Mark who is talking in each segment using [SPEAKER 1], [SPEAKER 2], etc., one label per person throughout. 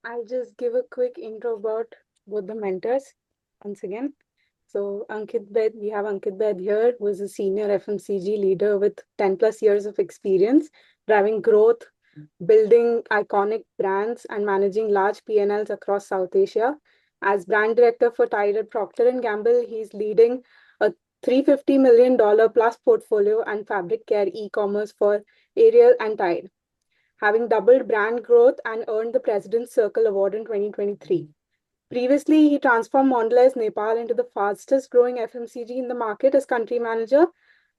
[SPEAKER 1] I'll just give a quick intro about both the mentors once again. So we have Ankit Bed here, who is a senior FMCG leader with 10 plus years of experience, driving growth, building iconic brands, and managing large P&Ls across South Asia. As brand director for Tide at Procter and Gamble, he's leading a $350 million plus portfolio and fabric care e-commerce for Ariel and Tide, having doubled brand growth and earned the President's Circle Award in 2023. Previously, he transformed Mondelez Nepal into the fastest growing FMCG in the market as country manager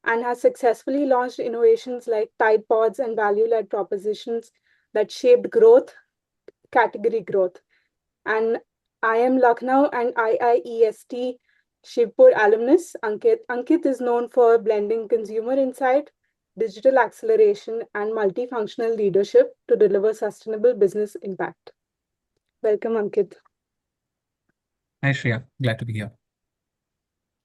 [SPEAKER 1] and has successfully launched innovations like Tide Pods and value led propositions that shaped category growth. And IIM Lucknow and IIEST Shivpur alumnus, Ankit. Ankit is known for blending consumer insight, digital acceleration, and multifunctional leadership to deliver sustainable business impact. Welcome, Ankit.
[SPEAKER 2] Hi, Shreya. Glad to be here.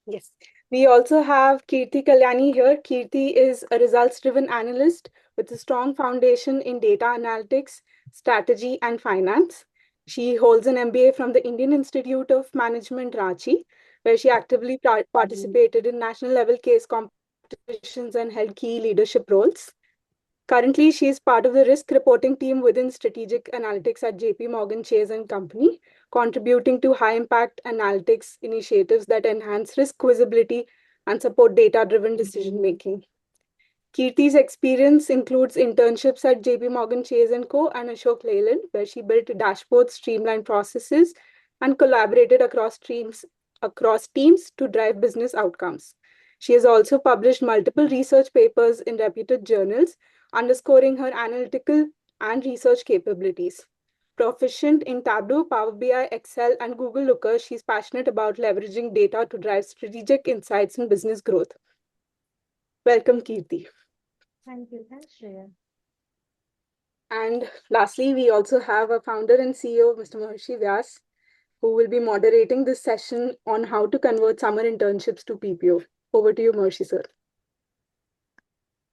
[SPEAKER 1] Yes. We also have Kirti Kalyani here. Kirti is a results driven analyst with a strong foundation in data analytics, strategy, and finance. She holds an MBA from the Indian Institute of Management, Ranchi, where she actively participated in national level case competitions and held key leadership roles. Currently, she is part of the risk reporting team within strategic analytics at JPMorgan Chase and Company, contributing to high impact analytics initiatives that enhance risk visibility and support data driven decision making. Kirti's experience includes internships at JPMorgan Chase and Co. and Ashok Leyland, where she built dashboards, streamlined processes, and collaborated across teams to drive business outcomes. She has also published multiple research papers in reputed journals, underscoring her analytical and research capabilities. Proficient in Tableau, Power BI, Excel, and Google Looker, she's passionate about leveraging data to drive strategic insights and business growth. Welcome, Kirti.
[SPEAKER 3] Thank you. Thanks, Shreya.
[SPEAKER 1] And lastly, we also have a founder and CEO, Mr. Maharshi Vyas, who will be moderating this session on how to convert summer internships to PPO. Over to you, Maharshi, sir.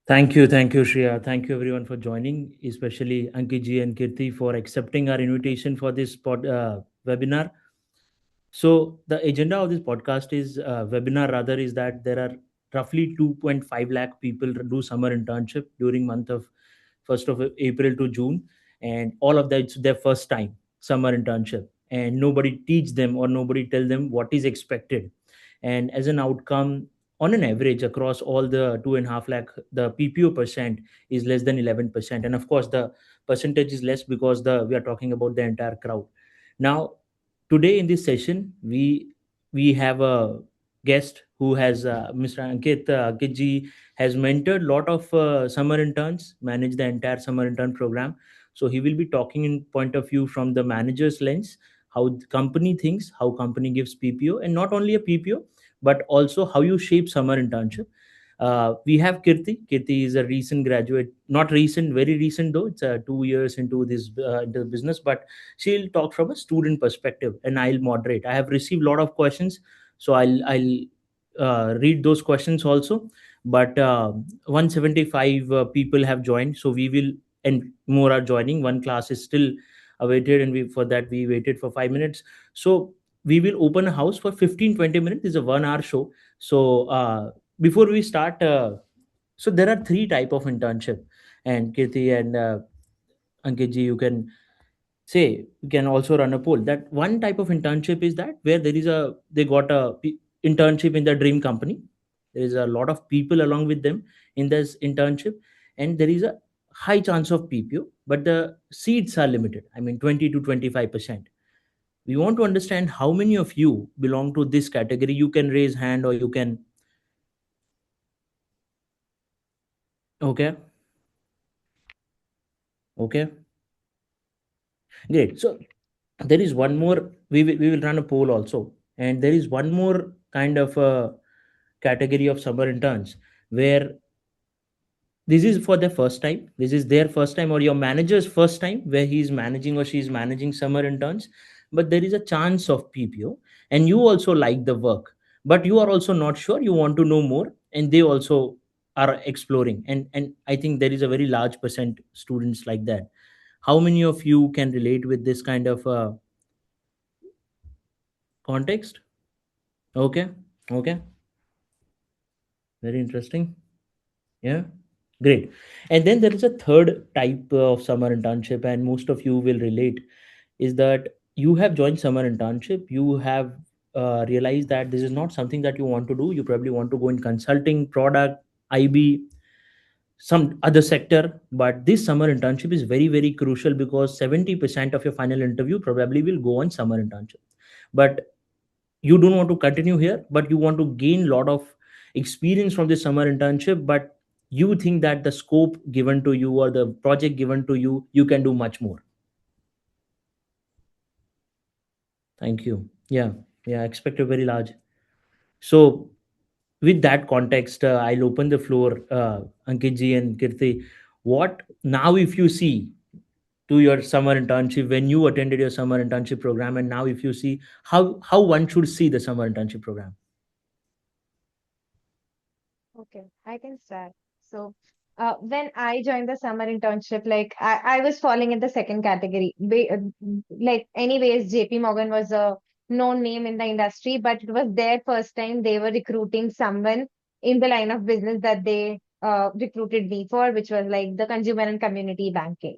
[SPEAKER 4] Thank you, Shreya. Thank you, everyone, for joining, especially Ankit ji and Kirti for accepting our invitation for this webinar. So, the agenda of this podcast is webinar rather is that there are roughly 2.5 lakh people do summer internship during month of 1st of April to June, and all of that it's their first time summer internship, and nobody teach them or nobody tell them what is expected, and as an outcome on an average across all the 2.5 lakh the PPO percent is less than 11%, and of course the percentage is less because the we are talking about the entire crowd. Now today in this session we have a guest who has Mr. Ankit ji has mentored lot of summer interns, managed the entire summer intern program. So he will be talking in point of view from the manager's lens, how the company thinks, how company gives PPO, and not only a PPO, but also how you shape summer internship. We have Kirti. Kirti is a recent graduate, not recent, very recent though. It's 2 years into this into the business, but she'll talk from a student perspective, and I'll moderate. I have received a lot of questions, so I'll read those questions also. But 175 people have joined, so we will, and more are joining. One class is still awaited, and we for that we waited for 5 minutes. So we will open a house for 15-20 minutes. It's a 1 hour show. So before we start, so there are three type of internship, and Kirti and Ankit ji, you can say you can also run a poll. That one type of internship is that where there is a they got a internship in their dream company. There is a lot of people along with them in this internship, and there is a high chance of PPO, but the seats are limited. I mean, 20 to 25%. We want to understand how many of you belong to this category. You can raise hand or you can. Okay. Okay, great. So there is one more, we will run a poll also, and there is one more kind of a category of summer interns where this is for the first time, this is their first time or your manager's first time where he is managing or she is managing summer interns, but there is a chance of PPO, and you also like the work, but you are also not sure, you want to know more, and they also are exploring, and I think there is a very large percent students like that. How many of you can relate with this kind of context? Okay, okay, very interesting. Yeah, great. And then there is a third type of summer internship, and most of you will relate, is that you have joined summer internship, you have realized that this is not something that you want to do. You probably want to go in consulting, product, IB, some other sector. But this summer internship is very, very crucial because 70% of your final interview probably will go on summer internship. But you don't want to continue here, but you want to gain a lot of experience from this summer internship, but you think that the scope given to you or the project given to you, you can do much more. Thank you. Yeah, yeah, expect a very large. So with that context, I'll open the floor, Ankit ji and Kirti. What now, if you see to your summer internship, when you attended your summer internship program, and now if you see how one should see the summer internship program?
[SPEAKER 3] Okay, I can start. So, when I joined the summer internship, like I was falling in the second category. Like, anyways, JPMorgan was a known name in the industry, but it was their first time they were recruiting someone in the line of business that they recruited me for, which was like the consumer and community banking.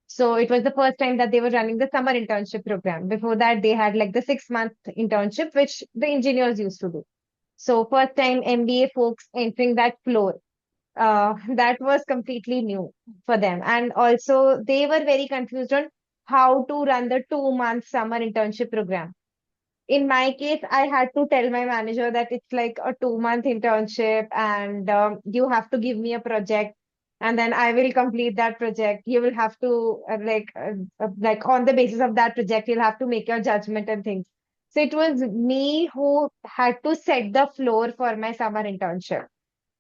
[SPEAKER 3] So it was the first time that they were running the summer internship program. Before that, they had like the 6 month internship, which the engineers used to do. So first time MBA folks entering that floor, that was completely new for them. And also they were very confused on how to run the 2 month summer internship program. In my case, I had to tell my manager that it's like a 2 month internship and you have to give me a project and then I will complete that project. You will have to like on the basis of that project, you'll have to make your judgment and things. So it was me who had to set the floor for my summer internship,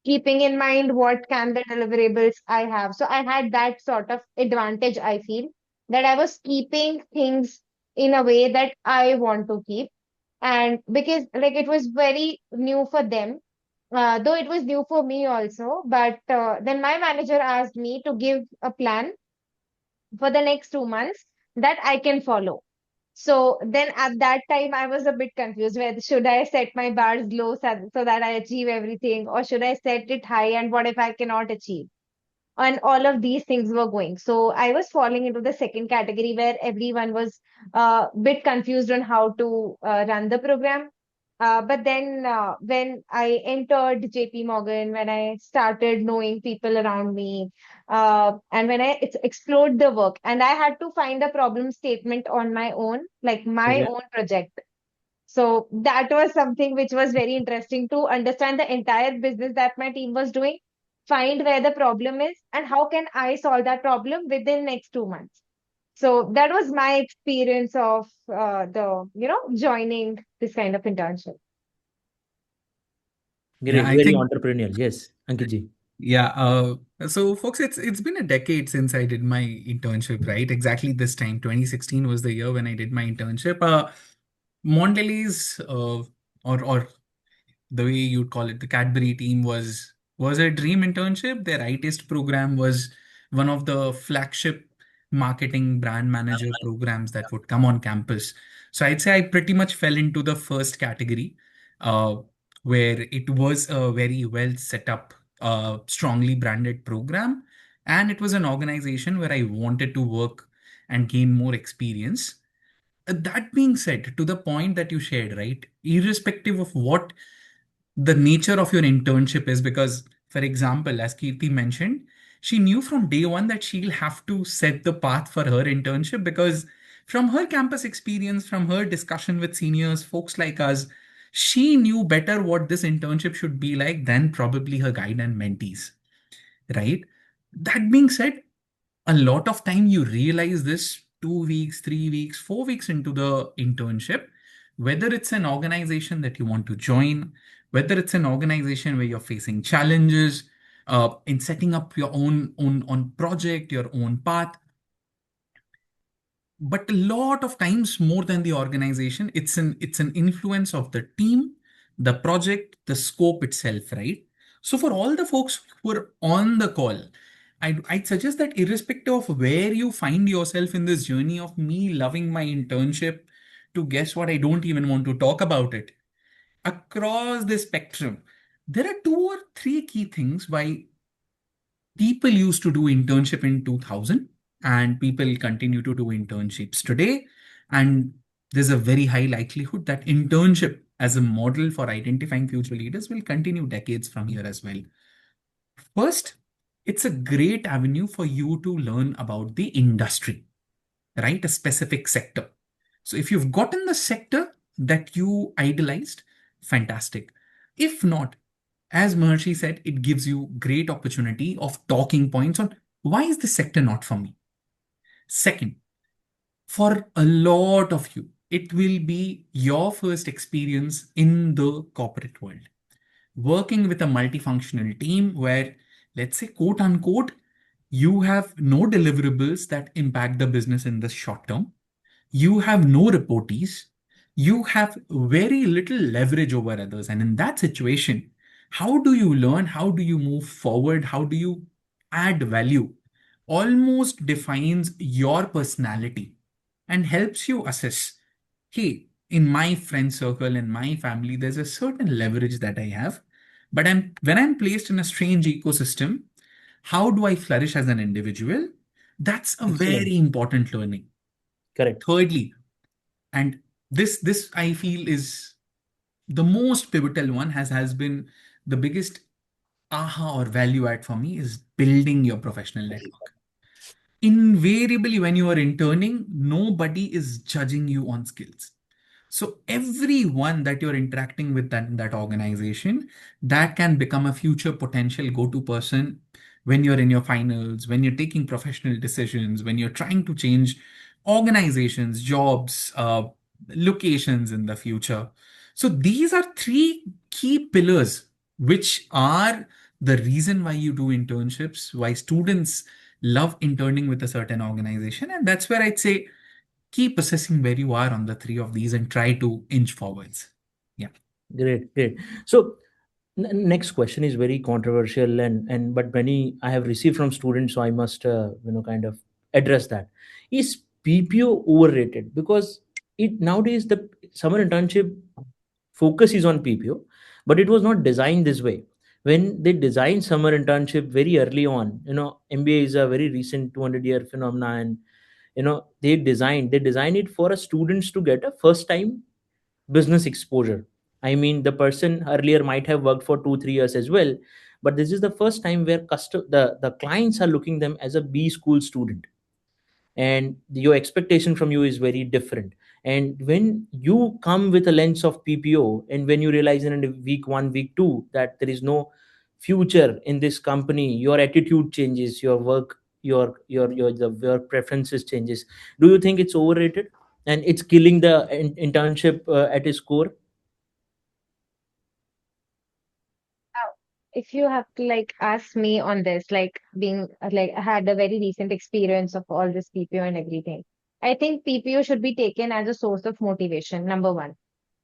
[SPEAKER 3] keeping in mind what can the deliverables I have. So I had that sort of advantage, I feel, that I was keeping things in a way that I want to keep. And because like it was very new for them, though it was new for me also, but then my manager asked me to give a plan for the next 2 months that I can follow. So then at that time, I was a bit confused whether should I set my bars low so that I achieve everything, or should I set it high and what if I cannot achieve? And all of these things were going. So I was falling into the second category where everyone was a bit confused on how to run the program. But then when I entered JP Morgan, when I started knowing people around me, and when I explored the work, and I had to find a problem statement on my own, like my
[SPEAKER 4] Okay.
[SPEAKER 3] own project. So that was something which was very interesting to understand the entire business that my team was doing, find where the problem is, and how can I solve that problem within next 2 months. So that was my experience of the joining this kind of internship.
[SPEAKER 2] Yeah,
[SPEAKER 4] Great,
[SPEAKER 2] I
[SPEAKER 4] very
[SPEAKER 2] think
[SPEAKER 4] entrepreneurial. Yes, Ankit ji.
[SPEAKER 2] yeah. So folks, it's been a decade since I did my internship, right? Exactly this time, 2016 was the year when I did my internship. Mondelez, or the way you'd call it, the Cadbury team was a dream internship. Their ITest program was one of the flagship marketing brand manager programs that would come on campus. So I'd say I pretty much fell into the first category, uh, where it was a very well set up, strongly branded program, and it was an organization where I wanted to work and gain more experience. That being said, to the point that you shared, right, irrespective of what the nature of your internship is, because for example, as Kirti mentioned, she knew from day one that she'll have to set the path for her internship, because from her campus experience, from her discussion with seniors, folks like us, she knew better what this internship should be like than probably her guide and mentees, right? That being said, a lot of time you realize this 2 weeks, 3 weeks, 4 weeks into the internship, whether it's an organization that you want to join, whether it's an organization where you're facing challenges in setting up your own project, your own path. But a lot of times, more than the organization, it's an influence of the team, the project, the scope itself, right? So for all the folks who are on the call, I'd suggest that irrespective of where you find yourself in this journey of me loving my internship to guess what, I don't even want to talk about it. Across the spectrum, there are two or three key things why people used to do internship in 2000 and people continue to do internships today. And there's a very high likelihood that internship as a model for identifying future leaders will continue decades from here as well. First, it's a great avenue for you to learn about the industry, right? A specific sector. So if you've gotten the sector that you idolized, fantastic. If not, as Maharshi said, it gives you great opportunity of talking points on why is this sector not for me. Second, for a lot of you, it will be your first experience in the corporate world, working with a multifunctional team where, let's say, quote unquote, you have no deliverables that impact the business in the short term. You have no reportees. You have very little leverage over others. And in that situation, how do you learn? How do you move forward? How do you add value? Almost defines your personality and helps you assess, hey, in my friend circle, in my family, there's a certain leverage that I have. But when I'm placed in a strange ecosystem, how do I flourish as an individual? That's a
[SPEAKER 4] Excellent.
[SPEAKER 2] very important learning.
[SPEAKER 4] Correct.
[SPEAKER 2] Thirdly, and this I feel is the most pivotal one, has been the biggest aha or value add for me, is building your professional network. Invariably, when you are interning, nobody is judging you on skills. So everyone that you're interacting with that organization, that can become a future potential go-to person when you're in your finals, when you're taking professional decisions, when you're trying to change organizations, jobs, locations in the future. So these are three key pillars, which are the reason why you do internships, why students love interning with a certain organization. And that's where I'd say keep assessing where you are on the three of these and try to inch forwards. Yeah.
[SPEAKER 4] Great, great. So next question is very controversial, and but many I have received from students, so I must kind of address that. Is PPO overrated? Because it nowadays the summer internship focus is on PPO, but it was not designed this way. When they designed summer internship very early on, MBA is a very recent 200-year phenomena, and they designed it for a students to get a first time business exposure. I mean, the person earlier might have worked for 2 3 years as well, but this is the first time where the clients are looking them as a B school student, and your expectation from you is very different. And when you come with a lens of PPO, and when you realize in week 1 week 2 that there is no future in this company, your attitude changes, your work, your preferences changes. Do you think it's overrated and it's killing the internship at its core?
[SPEAKER 3] Uh, If you have to like ask me on this, like being like I had a very recent experience of all this PPO and everything, I think PPO should be taken as a source of motivation, number one.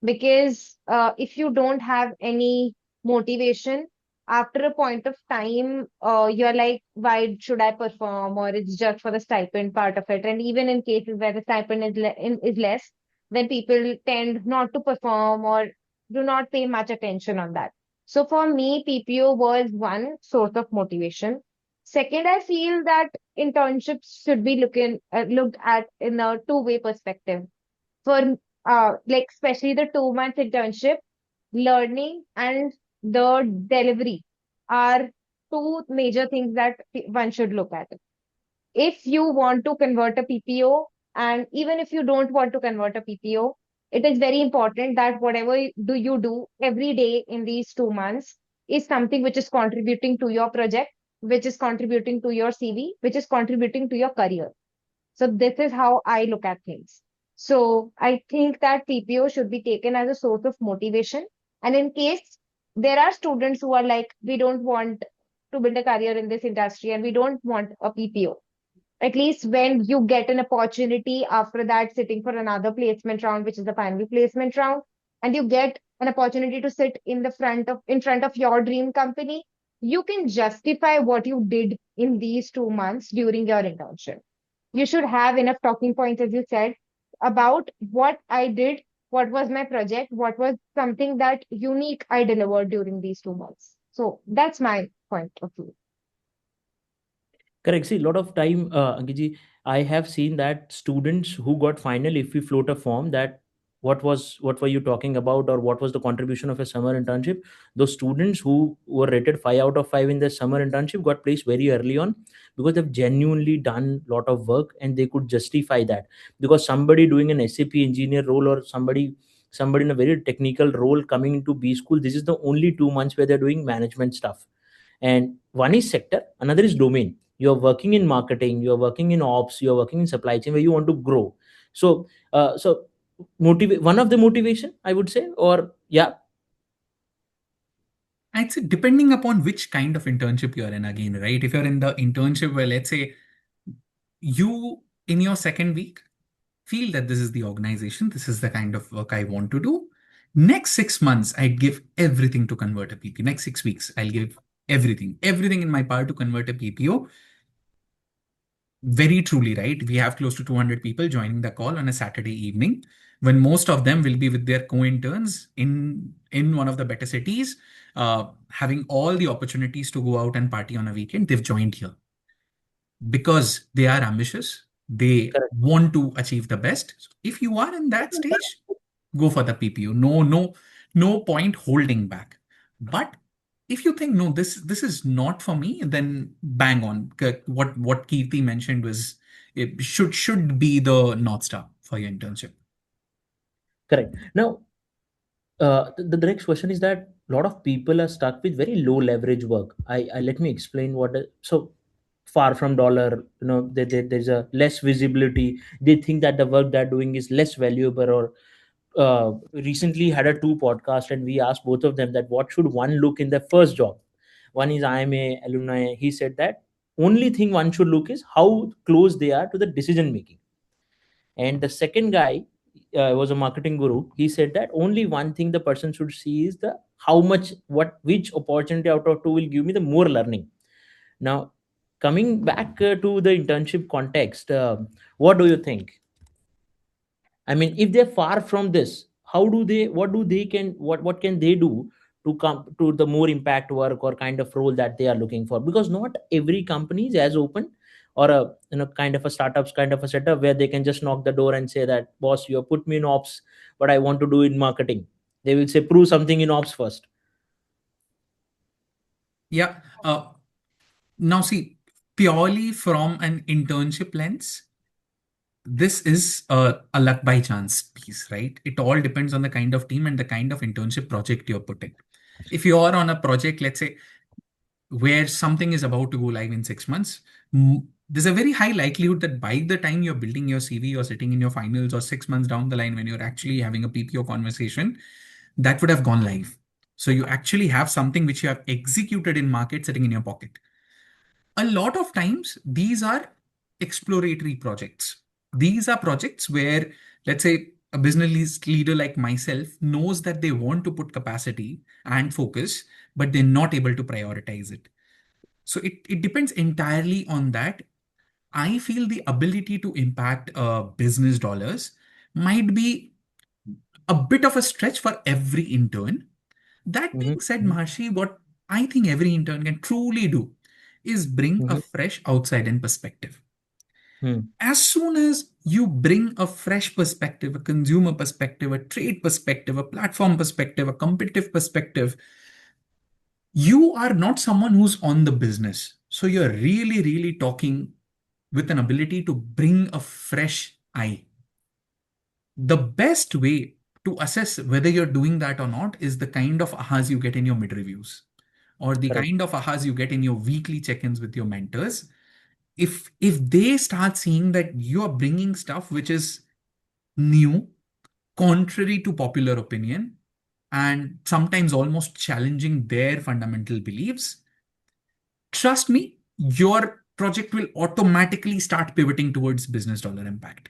[SPEAKER 3] Because if you don't have any motivation, after a point of time, you're like, why should I perform? Or it's just for the stipend part of it. And even in cases where the stipend is less, then people tend not to perform or do not pay much attention on that. So for me, PPO was one source of motivation. Second, I feel that internships should be looked at in a two-way perspective. For like especially the 2 month internship, learning and the delivery are two major things that one should look at. If you want to convert a PPO, and even if you don't want to convert a PPO, it is very important that whatever you do every day in these 2 months is something which is contributing to your project, which is contributing to your CV, which is contributing to your career. So this is how I look at things. So I think that PPO should be taken as a source of motivation. And in case there are students who are like, we don't want to build a career in this industry and we don't want a PPO, at least when you get an opportunity after that sitting for another placement round, which is the final placement round, and you get an opportunity to sit in front of your dream company, you can justify what you did in these 2 months during your internship. You should have enough talking points, as you said, about what I did, what was my project, what was something that unique I delivered during these 2 months. So that's my point of view.
[SPEAKER 4] Correct. See, a lot of time, Ankit, I have seen that students who got final, if we float a form that what were you talking about, or what was the contribution of a summer internship, those students who were rated 5 out of 5 in their summer internship got placed very early on, because they've genuinely done a lot of work and they could justify that. Because somebody doing an SAP engineer role, or somebody in a very technical role coming into B school, this is the only 2 months where they're doing management stuff. And one is sector, another is domain. You're working in marketing, you're working in ops, you're working in supply chain, where you want to grow. So motivate, one of the motivation, I would say. Or yeah.
[SPEAKER 2] I'd say depending upon which kind of internship you're in again, right? If you're in the internship where, let's say, you in your second week feel that this is the organization, this is the kind of work I want to do. Next 6 months, I'd give everything to convert a PPO. Next 6 weeks, I'll give everything in my power to convert a PPO. Very truly, right? We have close to 200 people joining the call on a Saturday evening, when most of them will be with their co-interns in one of the better cities, having all the opportunities to go out and party on a weekend. They've joined here because they are ambitious. They
[SPEAKER 4] Correct.
[SPEAKER 2] want to achieve the best. So if you are in that stage, go for the PPO. No point holding back. But if you think, no, this is not for me, then bang on. What Kirti mentioned was, it should be the North Star for your internship.
[SPEAKER 4] Correct. Now, the next question is that a lot of people are stuck with very low leverage work. I let me explain so far from dollar, there's a less visibility. They think that the work they're doing is less valuable. Or recently had a two podcast, and we asked both of them that what should one look in their first job. One is IMA alumni. He said that only thing one should look is how close they are to the decision making. And the second guy was a marketing guru. He said that only one thing the person should see is the how much, which opportunity out of two will give me the more learning. Now, coming back to the internship context, what do you think? I mean, if they're far from this, how do they? What do they can? What can they do to come to the more impact work or kind of role that they are looking for? Because not every company is as open, or a kind of a startups kind of a setup where they can just knock the door and say that, boss, you have put me in ops, but I want to do in marketing. They will say, prove something in ops first.
[SPEAKER 2] Yeah. Now see, purely from an internship lens, this is a luck by chance piece, right? It all depends on the kind of team and the kind of internship project you're putting. If you are on a project, let's say, where something is about to go live in 6 months, there's a very high likelihood that by the time you're building your CV or sitting in your finals, or 6 months down the line when you're actually having a PPO conversation, that would have gone live. So you actually have something which you have executed in market sitting in your pocket. A lot of times, these are exploratory projects. These are projects where, let's say, a business leader like myself knows that they want to put capacity and focus, but they're not able to prioritize it. So it depends entirely on that. I feel the ability to impact business dollars might be a bit of a stretch for every intern. That being said,
[SPEAKER 4] Mm-hmm.
[SPEAKER 2] Maharshi, what I think every intern can truly do is bring a
[SPEAKER 4] Mm-hmm.
[SPEAKER 2] fresh outside in perspective.
[SPEAKER 4] Mm-hmm.
[SPEAKER 2] As soon as you bring a fresh perspective, a consumer perspective, a trade perspective, a platform perspective, a competitive perspective, you are not someone who's on the business. So you're really, really talking with an ability to bring a fresh eye. The best way to assess whether you're doing that or not is the kind of ahas you get in your mid reviews, or the
[SPEAKER 4] Correct.
[SPEAKER 2] kind of ahas you get in your weekly check-ins with your mentors. If they start seeing that you are bringing stuff which is new, contrary to popular opinion, and sometimes almost challenging their fundamental beliefs, trust me, your project will automatically start pivoting towards business dollar impact.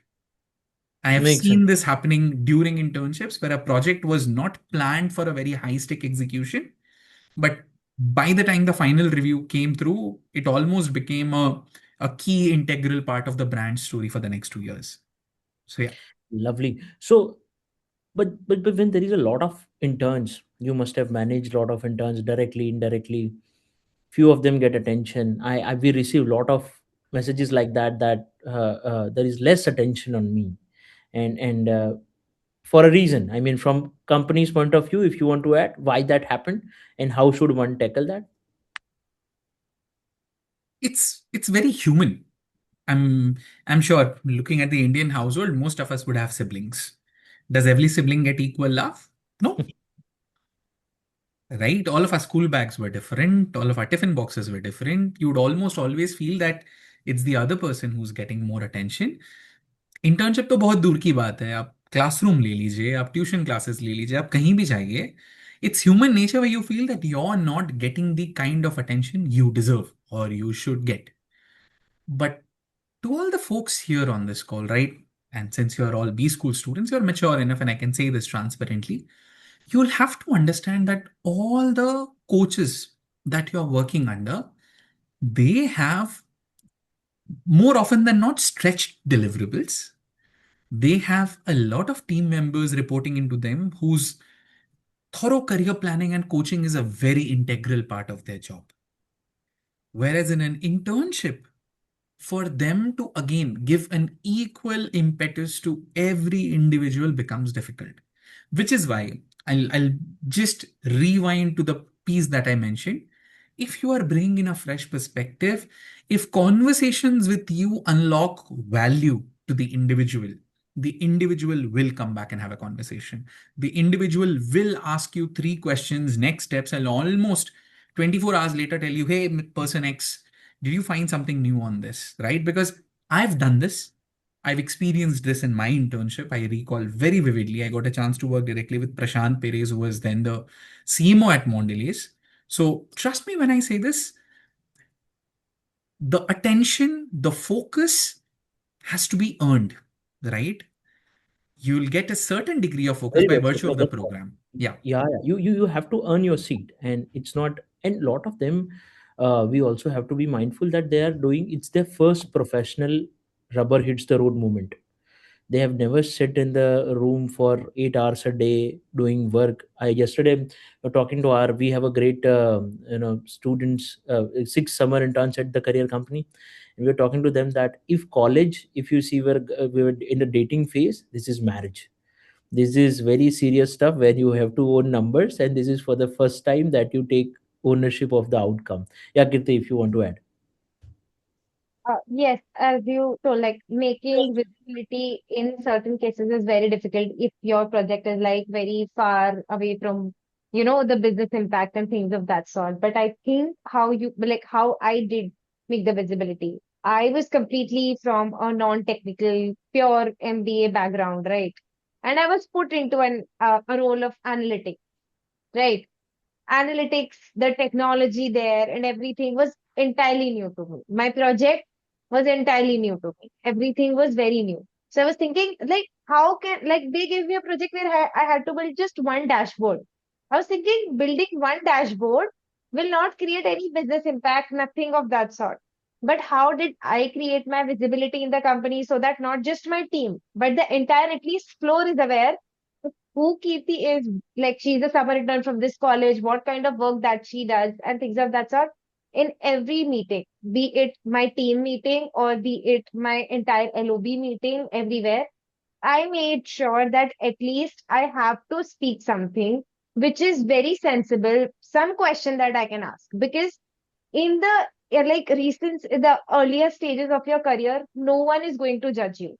[SPEAKER 2] I have
[SPEAKER 4] Makes sense.
[SPEAKER 2] seen this happening during internships where a project was not planned for a very high stake execution, but By the time the final review came through, it almost became a key integral part of the brand story for the next 2 years. So yeah.
[SPEAKER 4] Lovely. So, but when there is a lot of interns, you must have managed a lot of interns directly, indirectly. Few of them get attention. I we receive a lot of messages like that, that there is less attention on me, and for a reason. I mean, from company's point of view, if you want to add why that happened and how should one tackle that.
[SPEAKER 2] It's very human. I'm sure looking at the Indian household, most of us would have siblings. Does every sibling get equal love? No, right? All of our school bags were different, all of our tiffin boxes were different. You would almost always feel that it's the other person who's getting more attention. Internship तो बहुत दूर की बात है, आप classroom ले लीजिए, आप ट्यूशन क्लासेस ले लीजिए, आप कहीं भी जाइए, it's human nature where you feel that you're not getting the kind of attention you deserve or you should get. But to all the folks here on this call, right? And since you're all B school students, you're mature enough, and I can say this transparently, you'll have to understand that all the coaches that you're working under, they have more often than not stretched deliverables. They have a lot of team members reporting into them whose thorough career planning and coaching is a very integral part of their job. Whereas in an internship, for them to again give an equal impetus to every individual becomes difficult, which is why I'll just rewind to the piece that I mentioned. If you are bringing in a fresh perspective, if conversations with you unlock value to the individual will come back and have a conversation. The individual will ask you three questions, next steps, and almost 24 hours later tell you, hey, person X, did you find something new on this? Right? Because I've done this. I've experienced this in my internship. I recall very vividly. I got a chance to work directly with Prashant Perez, who was then the CMO at Mondelez. So trust me when I say this, the attention, the focus has to be earned, right? You'll get a certain degree of focus
[SPEAKER 4] Very
[SPEAKER 2] by
[SPEAKER 4] well
[SPEAKER 2] virtue
[SPEAKER 4] said.
[SPEAKER 2] of the program. Yeah.
[SPEAKER 4] Yeah, yeah. You have to earn your seat, and it's not. And a lot of them, we also have to be mindful that they are doing. It's their first professional rubber hits the road moment. They have never sit in the room for 8 hours a day doing work. I yesterday talking to our, we have a great students, 6 summer interns at the career company, and we were talking to them that if college, if you see where we were in the dating phase, this is marriage. This is very serious stuff where you have to own numbers, and this is for the first time that you take ownership of the outcome. Yeah, Kirti, if you want to add.
[SPEAKER 3] Yes, as you told, like making visibility in certain cases is very difficult if your project is like very far away from, the business impact and things of that sort. But I think how I did make the visibility. I was completely from a non-technical, pure MBA background, right? And I was put into a role of analytics, right? Analytics, the technology there and everything was entirely new to me. My project was entirely new to me. Everything was very new. So I was thinking, like, how can, like, they gave me a project where I had to build just one dashboard. I was thinking, building one dashboard will not create any business impact, nothing of that sort. But how did I create my visibility in the company so that not just my team, but the entire, at least, floor is aware who Kirti is, like she's a summer intern from this college, what kind of work that she does, and things of that sort. In every meeting, be it my team meeting or be it my entire LOB meeting, everywhere, I made sure that at least I have to speak something which is very sensible, some question that I can ask. Because in the like recent, the earlier stages of your career, no one is going to judge you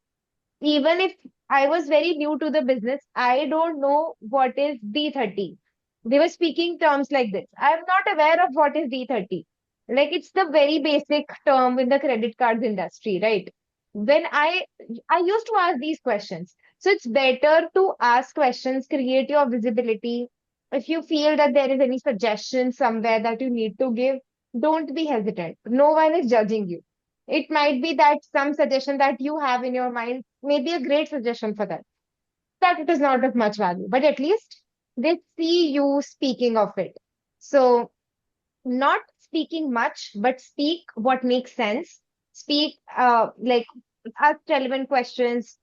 [SPEAKER 3] even if I was very new to the business, I don't know what is D30. They were speaking terms like this. I'm not aware of what is D30. Like it's the very basic term in the credit cards industry, right? When I used to ask these questions. So it's better to ask questions, create your visibility. If you feel that there is any suggestion somewhere that you need to give, don't be hesitant. No one is judging you. It might be that some suggestion that you have in your mind may be a great suggestion for them, that it is not of much value, but at least they see you speaking of it. So not speaking much, but speak what makes sense. Speak ask relevant questions,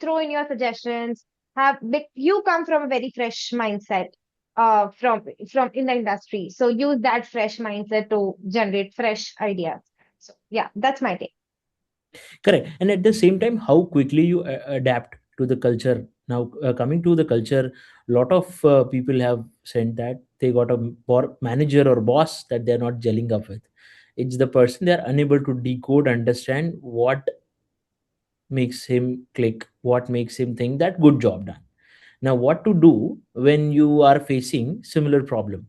[SPEAKER 3] throw in your suggestions. You come from a very fresh mindset from in the industry. So use that fresh mindset to generate fresh ideas. So yeah, that's my take.
[SPEAKER 4] Correct. And at the same time, how quickly you adapt to the culture. Now, coming to the culture, a lot of people have said that they got a manager or boss that they're not gelling up with. It's the person they're unable to decode, understand what makes him click, what makes him think that good job done. Now, what to do when you are facing similar problem?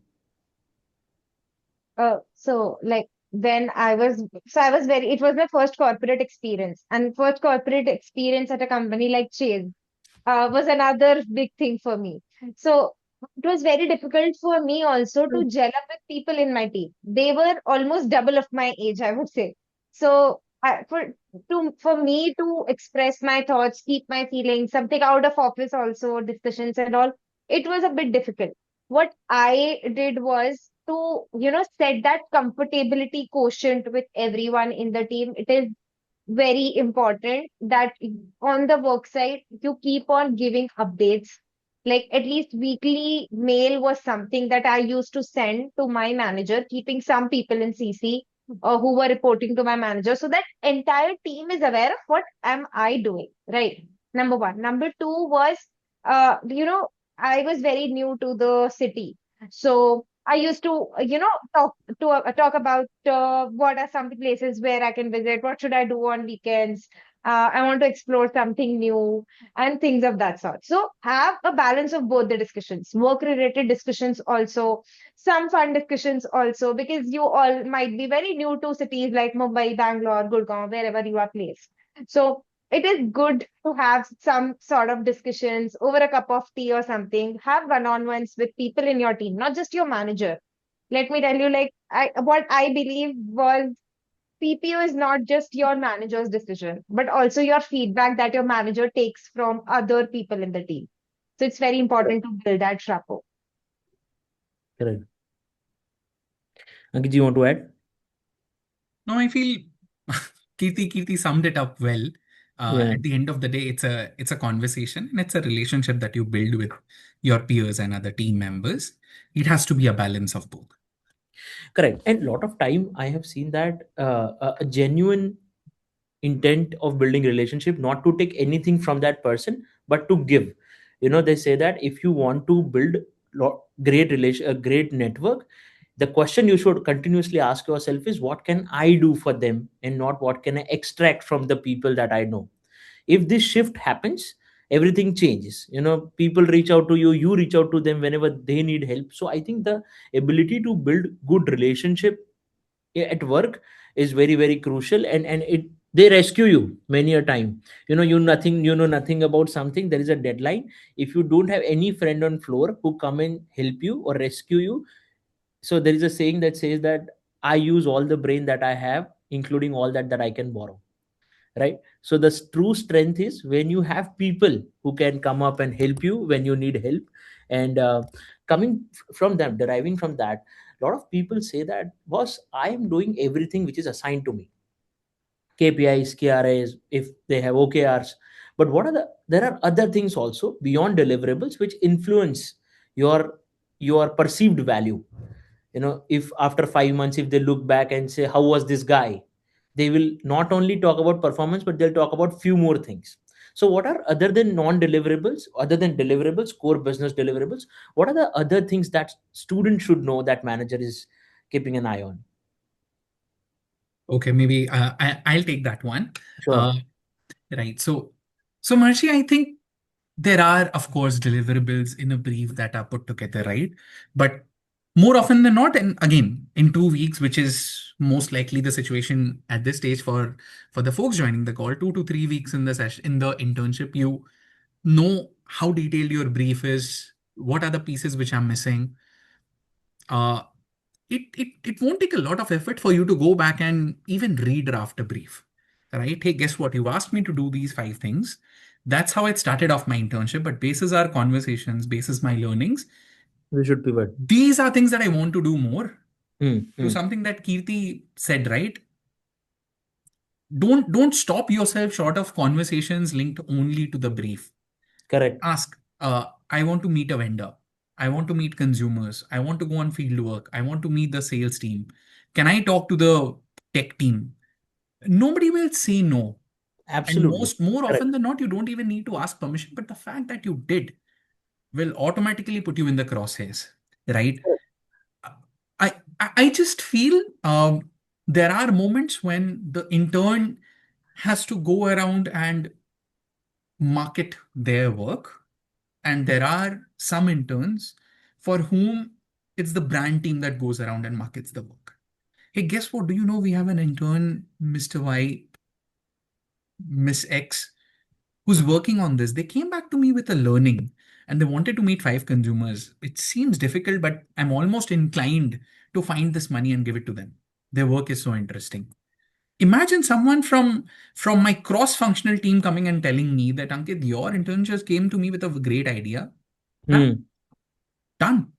[SPEAKER 3] So like when I was very, it was my first corporate experience, and first corporate experience at a company like Chase was another big thing for me. So it was very difficult for me also to gel up with people in my team. They were almost double of my age, I would say. So for me to express my thoughts, keep my feelings, something out of office also, discussions and all, it was a bit difficult. What I did was to, set that comfortability quotient with everyone in the team. It is very important that on the work side you keep on giving updates, like at least weekly mail was something that I used to send to my manager, keeping some people in CC who were reporting to my manager, so that entire team is aware of what am I doing, right? Number one. Number two was, I was very new to the city, so I used to, talk about what are some places where I can visit, what should I do on weekends. I want to explore something new and things of that sort. So have a balance of both the discussions, work-related discussions also, some fun discussions also, because you all might be very new to cities like Mumbai, Bangalore, Gurgaon, wherever you are placed. So it is good to have some sort of discussions over a cup of tea or something. Have one-on-ones with people in your team, not just your manager. Let me tell you, what I believe was PPO is not just your manager's decision, but also your feedback that your manager takes from other people in the team. So it's very important to build that rapport.
[SPEAKER 4] Correct. Ankit, do you want to add?
[SPEAKER 2] No, I feel Kirti summed it up well.
[SPEAKER 4] Yeah.
[SPEAKER 2] At the end of the day, it's a conversation and it's a relationship that you build with your peers and other team members. It has to be a balance of both.
[SPEAKER 4] Correct. And a lot of time I have seen that a genuine intent of building relationship, not to take anything from that person, but to give. They say that if you want to build great relation, a great network, the question you should continuously ask yourself is what can I do for them, and not what can I extract from the people that I know. If this shift happens, everything changes. People reach out to you, you reach out to them whenever they need help. So I think the ability to build good relationship at work is very very crucial, and it they rescue you many a time. You know nothing about something, there is a deadline. If you don't have any friend on floor who come and help you or rescue you, so there is a saying that says that I use all the brain that I have, including all that I can borrow, right? So the true strength is when you have people who can come up and help you when you need help. And coming from them, deriving from that, a lot of people say that, boss, I am doing everything which is assigned to me, KPIs, KRAs, if they have OKRs. But there are other things also beyond deliverables which influence your perceived value. If after 5 months, if they look back and say, how was this guy, they will not only talk about performance, but they'll talk about few more things. So what are, other than non-deliverables, other than deliverables, core business deliverables, what are the other things that students should know that manager is keeping an eye on?
[SPEAKER 2] Okay, maybe I'll take that one.
[SPEAKER 4] Sure.
[SPEAKER 2] Right. So Marshi, I think there are, of course, deliverables in a brief that are put together, right? But more often than not, and again, in 2 weeks, which is most likely the situation at this stage for the folks joining the call, 2 to 3 weeks in the session, in the internship, you know how detailed your brief is, what are the pieces which are missing. Uh, it won't take a lot of effort for you to go back and even redraft a brief, right? Hey, guess what? You asked me to do these 5 things. That's how it started off my internship. But basis our conversations, basis my learnings,
[SPEAKER 4] We should pivot.
[SPEAKER 2] these are things that I want to do more. to something that Kirti said, right? Don't stop yourself short of conversations linked only to the brief.
[SPEAKER 4] Correct.
[SPEAKER 2] Ask, I want to meet a vendor. I want to meet consumers. I want to go on field work. I want to meet the sales team. Can I talk to the tech team? Nobody will say no. And
[SPEAKER 4] Absolutely.
[SPEAKER 2] more
[SPEAKER 4] Correct.
[SPEAKER 2] often than not, you don't even need to ask permission. But the fact that you did will automatically put you in the crosshairs, right? I just feel there are moments when the intern has to go around and market their work, and there are some interns for whom it's the brand team that goes around and markets the work. Hey, guess what? Do you know we have an intern, Mr. Y, Miss X, who's working on this? They came back to me with a learning and they wanted to meet 5 consumers. It seems difficult, but I'm almost inclined to find this money and give it to them. Their work is so interesting. Imagine someone from my cross-functional team coming and telling me that, Ankit, your intern just came to me with a great idea. Bam, done.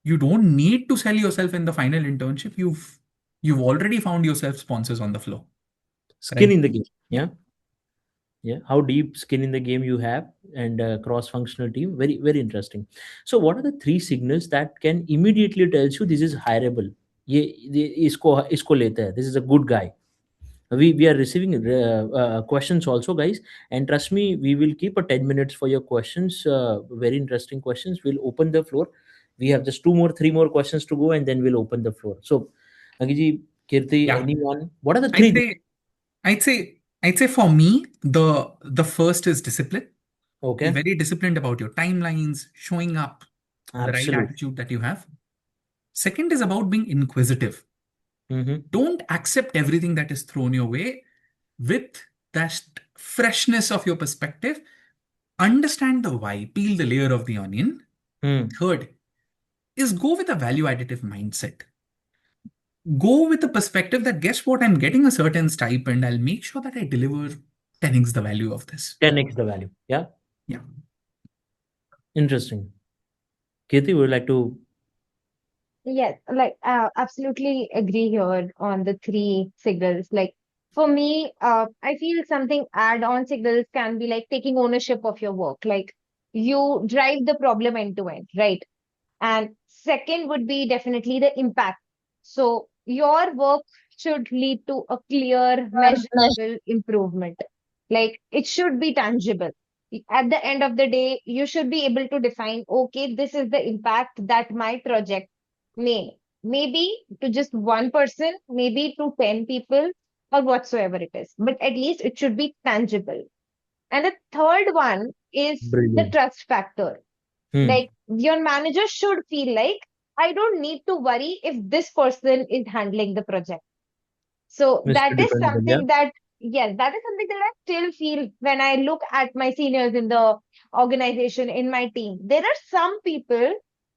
[SPEAKER 2] You don't need to sell yourself in the final internship. You've already found yourself sponsors on the floor.
[SPEAKER 4] Skin
[SPEAKER 2] Right?
[SPEAKER 4] in the game. Yeah. Yeah, how deep skin in the game you have, and cross functional team, very very interesting. So what are the three signals that can immediately tells you this is hireable? ये इसको लेते हैं, this is a good guy. We are receiving questions also, guys, and trust me, we will keep a 10 minutes for your questions. Very interesting questions. We'll open the floor. We have just three more questions to go, and then we'll open the floor. So Agiji, Kirti,
[SPEAKER 2] Yeah.
[SPEAKER 4] anyone, what are the
[SPEAKER 2] I'd
[SPEAKER 4] three?
[SPEAKER 2] say I'd say I'd say for me, the first is discipline. Be
[SPEAKER 4] Okay.
[SPEAKER 2] very disciplined about your timelines, showing up, the right
[SPEAKER 4] Absolutely.
[SPEAKER 2] attitude that you have. Second is about being inquisitive. Don't accept everything that is thrown your way with that freshness of your perspective. Understand the why, peel the layer of the onion. Third is go with a value additive mindset. Go with the perspective that, guess what, I'm getting a certain stipend. I'll make sure that I deliver 10x the value of this.
[SPEAKER 4] 10x the value. Yeah.
[SPEAKER 2] Yeah.
[SPEAKER 4] Interesting. Kirti, would you like to?
[SPEAKER 3] Yes, like absolutely agree here on the three signals. Like for me, I feel something add-on signals can be like taking ownership of your work. Like you drive the problem end to end, right? And second would be definitely the impact. So your work should lead to a clear, measurable improvement. Like it should be tangible. At the end of the day, you should be able to define, okay, this is the impact that my project made. Maybe to just one person, maybe to 10 people, or whatsoever it is. But at least it should be tangible. And the third one is the
[SPEAKER 4] Brilliant.
[SPEAKER 3] trust factor. Like your manager should feel like I don't need to worry if this person is handling the project. So
[SPEAKER 4] Mr.
[SPEAKER 3] that is
[SPEAKER 4] Dependable, yeah.
[SPEAKER 3] something that, yes, that is something that I still feel when I look at my seniors in the organization, in my team. There are some people,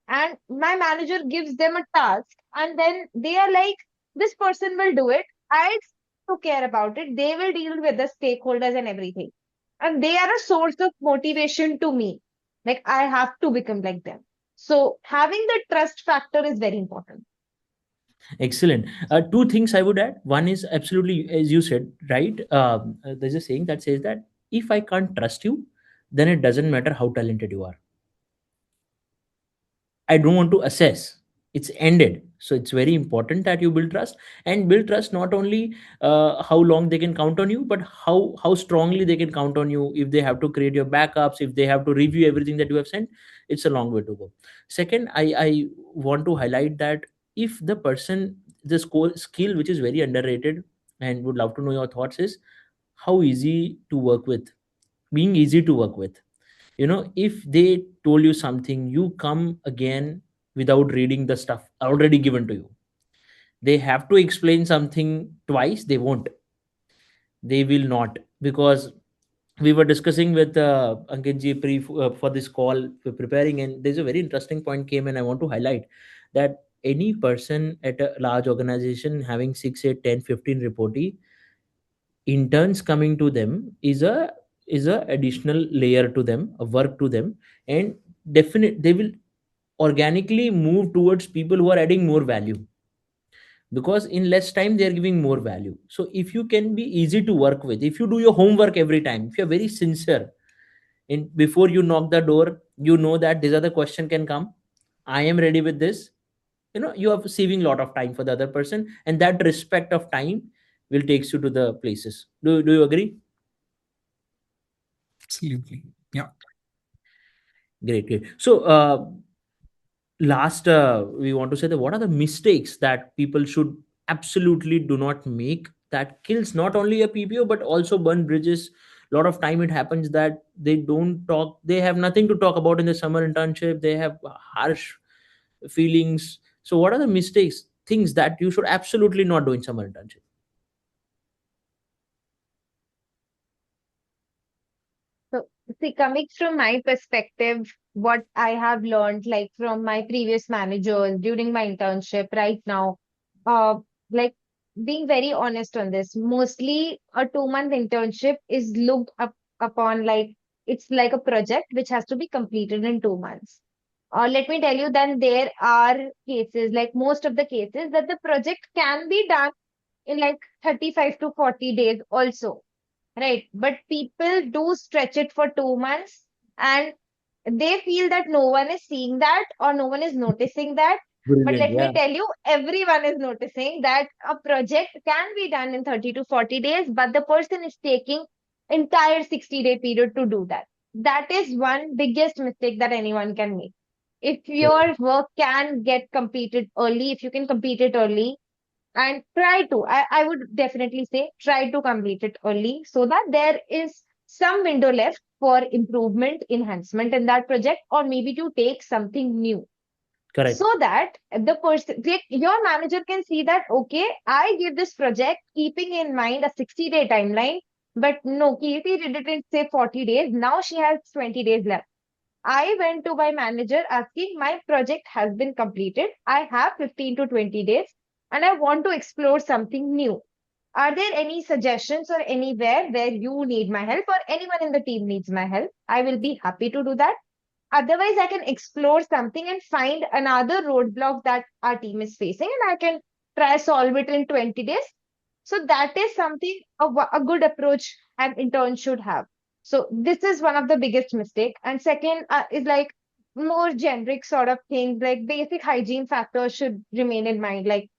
[SPEAKER 3] and my manager gives them a task, and then they are like, this person will do it. I don't care about it. They will deal with the stakeholders and everything. And they are a source of motivation to me. Like, I have to become like them. So, having the trust factor is very important.
[SPEAKER 4] Excellent. Two things I would add. One is absolutely, as you said, right? There's a saying that says that if I can't trust you, then it doesn't matter how talented you are. I don't want to assess. It's ended. So it's very important that you build trust, and build trust not only how long they can count on you, but how strongly they can count on you. If they have to create your backups, if they have to review everything that you have sent, it's a long way to go. Second, I want to highlight that if the person, the skill which is very underrated, and would love to know your thoughts, is how easy to work with, being easy to work with. If they told you something, you come again without reading the stuff already given to you. They have to explain something twice, they won't, they will not, because we were discussing with Ankit ji for this call, preparing, and there's a very interesting point came, and I want to highlight that any person at a large organization having 6, 8, 10, 15 reportee, interns coming to them is a additional layer to them, a work to them, and definite they will organically move towards people who are adding more value. because in less time they are giving more value. So if you can be easy to work with, if you do your homework every time, if you're very sincere, in before you knock the door, you know that this other question can come, I am ready with this, you are saving a lot of time for the other person, and that respect of time will takes you to the places. Do you agree?
[SPEAKER 2] Absolutely. Yeah.
[SPEAKER 4] Great. So last, we want to say that what are the mistakes that people should absolutely do not make, that kills not only a PPO but also burn bridges. A lot of time it happens that they don't talk, they have nothing to talk about in the summer internship, they have harsh feelings. So what are the mistakes, things that you should absolutely not do in summer internship?
[SPEAKER 3] So, see, coming from my perspective, what I have learned, like from my previous managers during my internship right now, uh, like being very honest on this, mostly a 2 month internship is looked up upon like it's like a project which has to be completed in 2 months. Let me tell you, then there are cases, like most of the cases, that the project can be done in like 35 to 40 days also. Right. But people do stretch it for 2 months, and they feel that no one is seeing that or no one is noticing that. But
[SPEAKER 4] Brilliant.
[SPEAKER 3] let me
[SPEAKER 4] Yeah.
[SPEAKER 3] tell you, everyone is noticing that a project can be done in 30 to 40 days, but the person is taking entire 60-day period to do that. That is one biggest mistake that anyone can make. If
[SPEAKER 4] Correct.
[SPEAKER 3] your work can get completed early, if you can complete it early, and I would definitely say try to complete it early so that there is some window left for improvement, enhancement in that project, or maybe to take something new, so
[SPEAKER 4] Correct.
[SPEAKER 3] that the person, like, your manager can see that, okay, I give this project keeping in mind a 60-day timeline, but no, Kirti did it in say 40 days. Now she has 20 days left. I went to my manager asking, my project has been completed. I have 15 to 20 days and I want to explore something new. Are there any suggestions or anywhere where you need my help or anyone in the team needs my help? I will be happy to do that. Otherwise, I can explore something and find another roadblock that our team is facing, and I can try solve it in 20 days. So that is something, a good approach an intern should have. So this is one of the biggest mistake. And second is like more generic sort of things, like basic hygiene factors should remain in mind. Like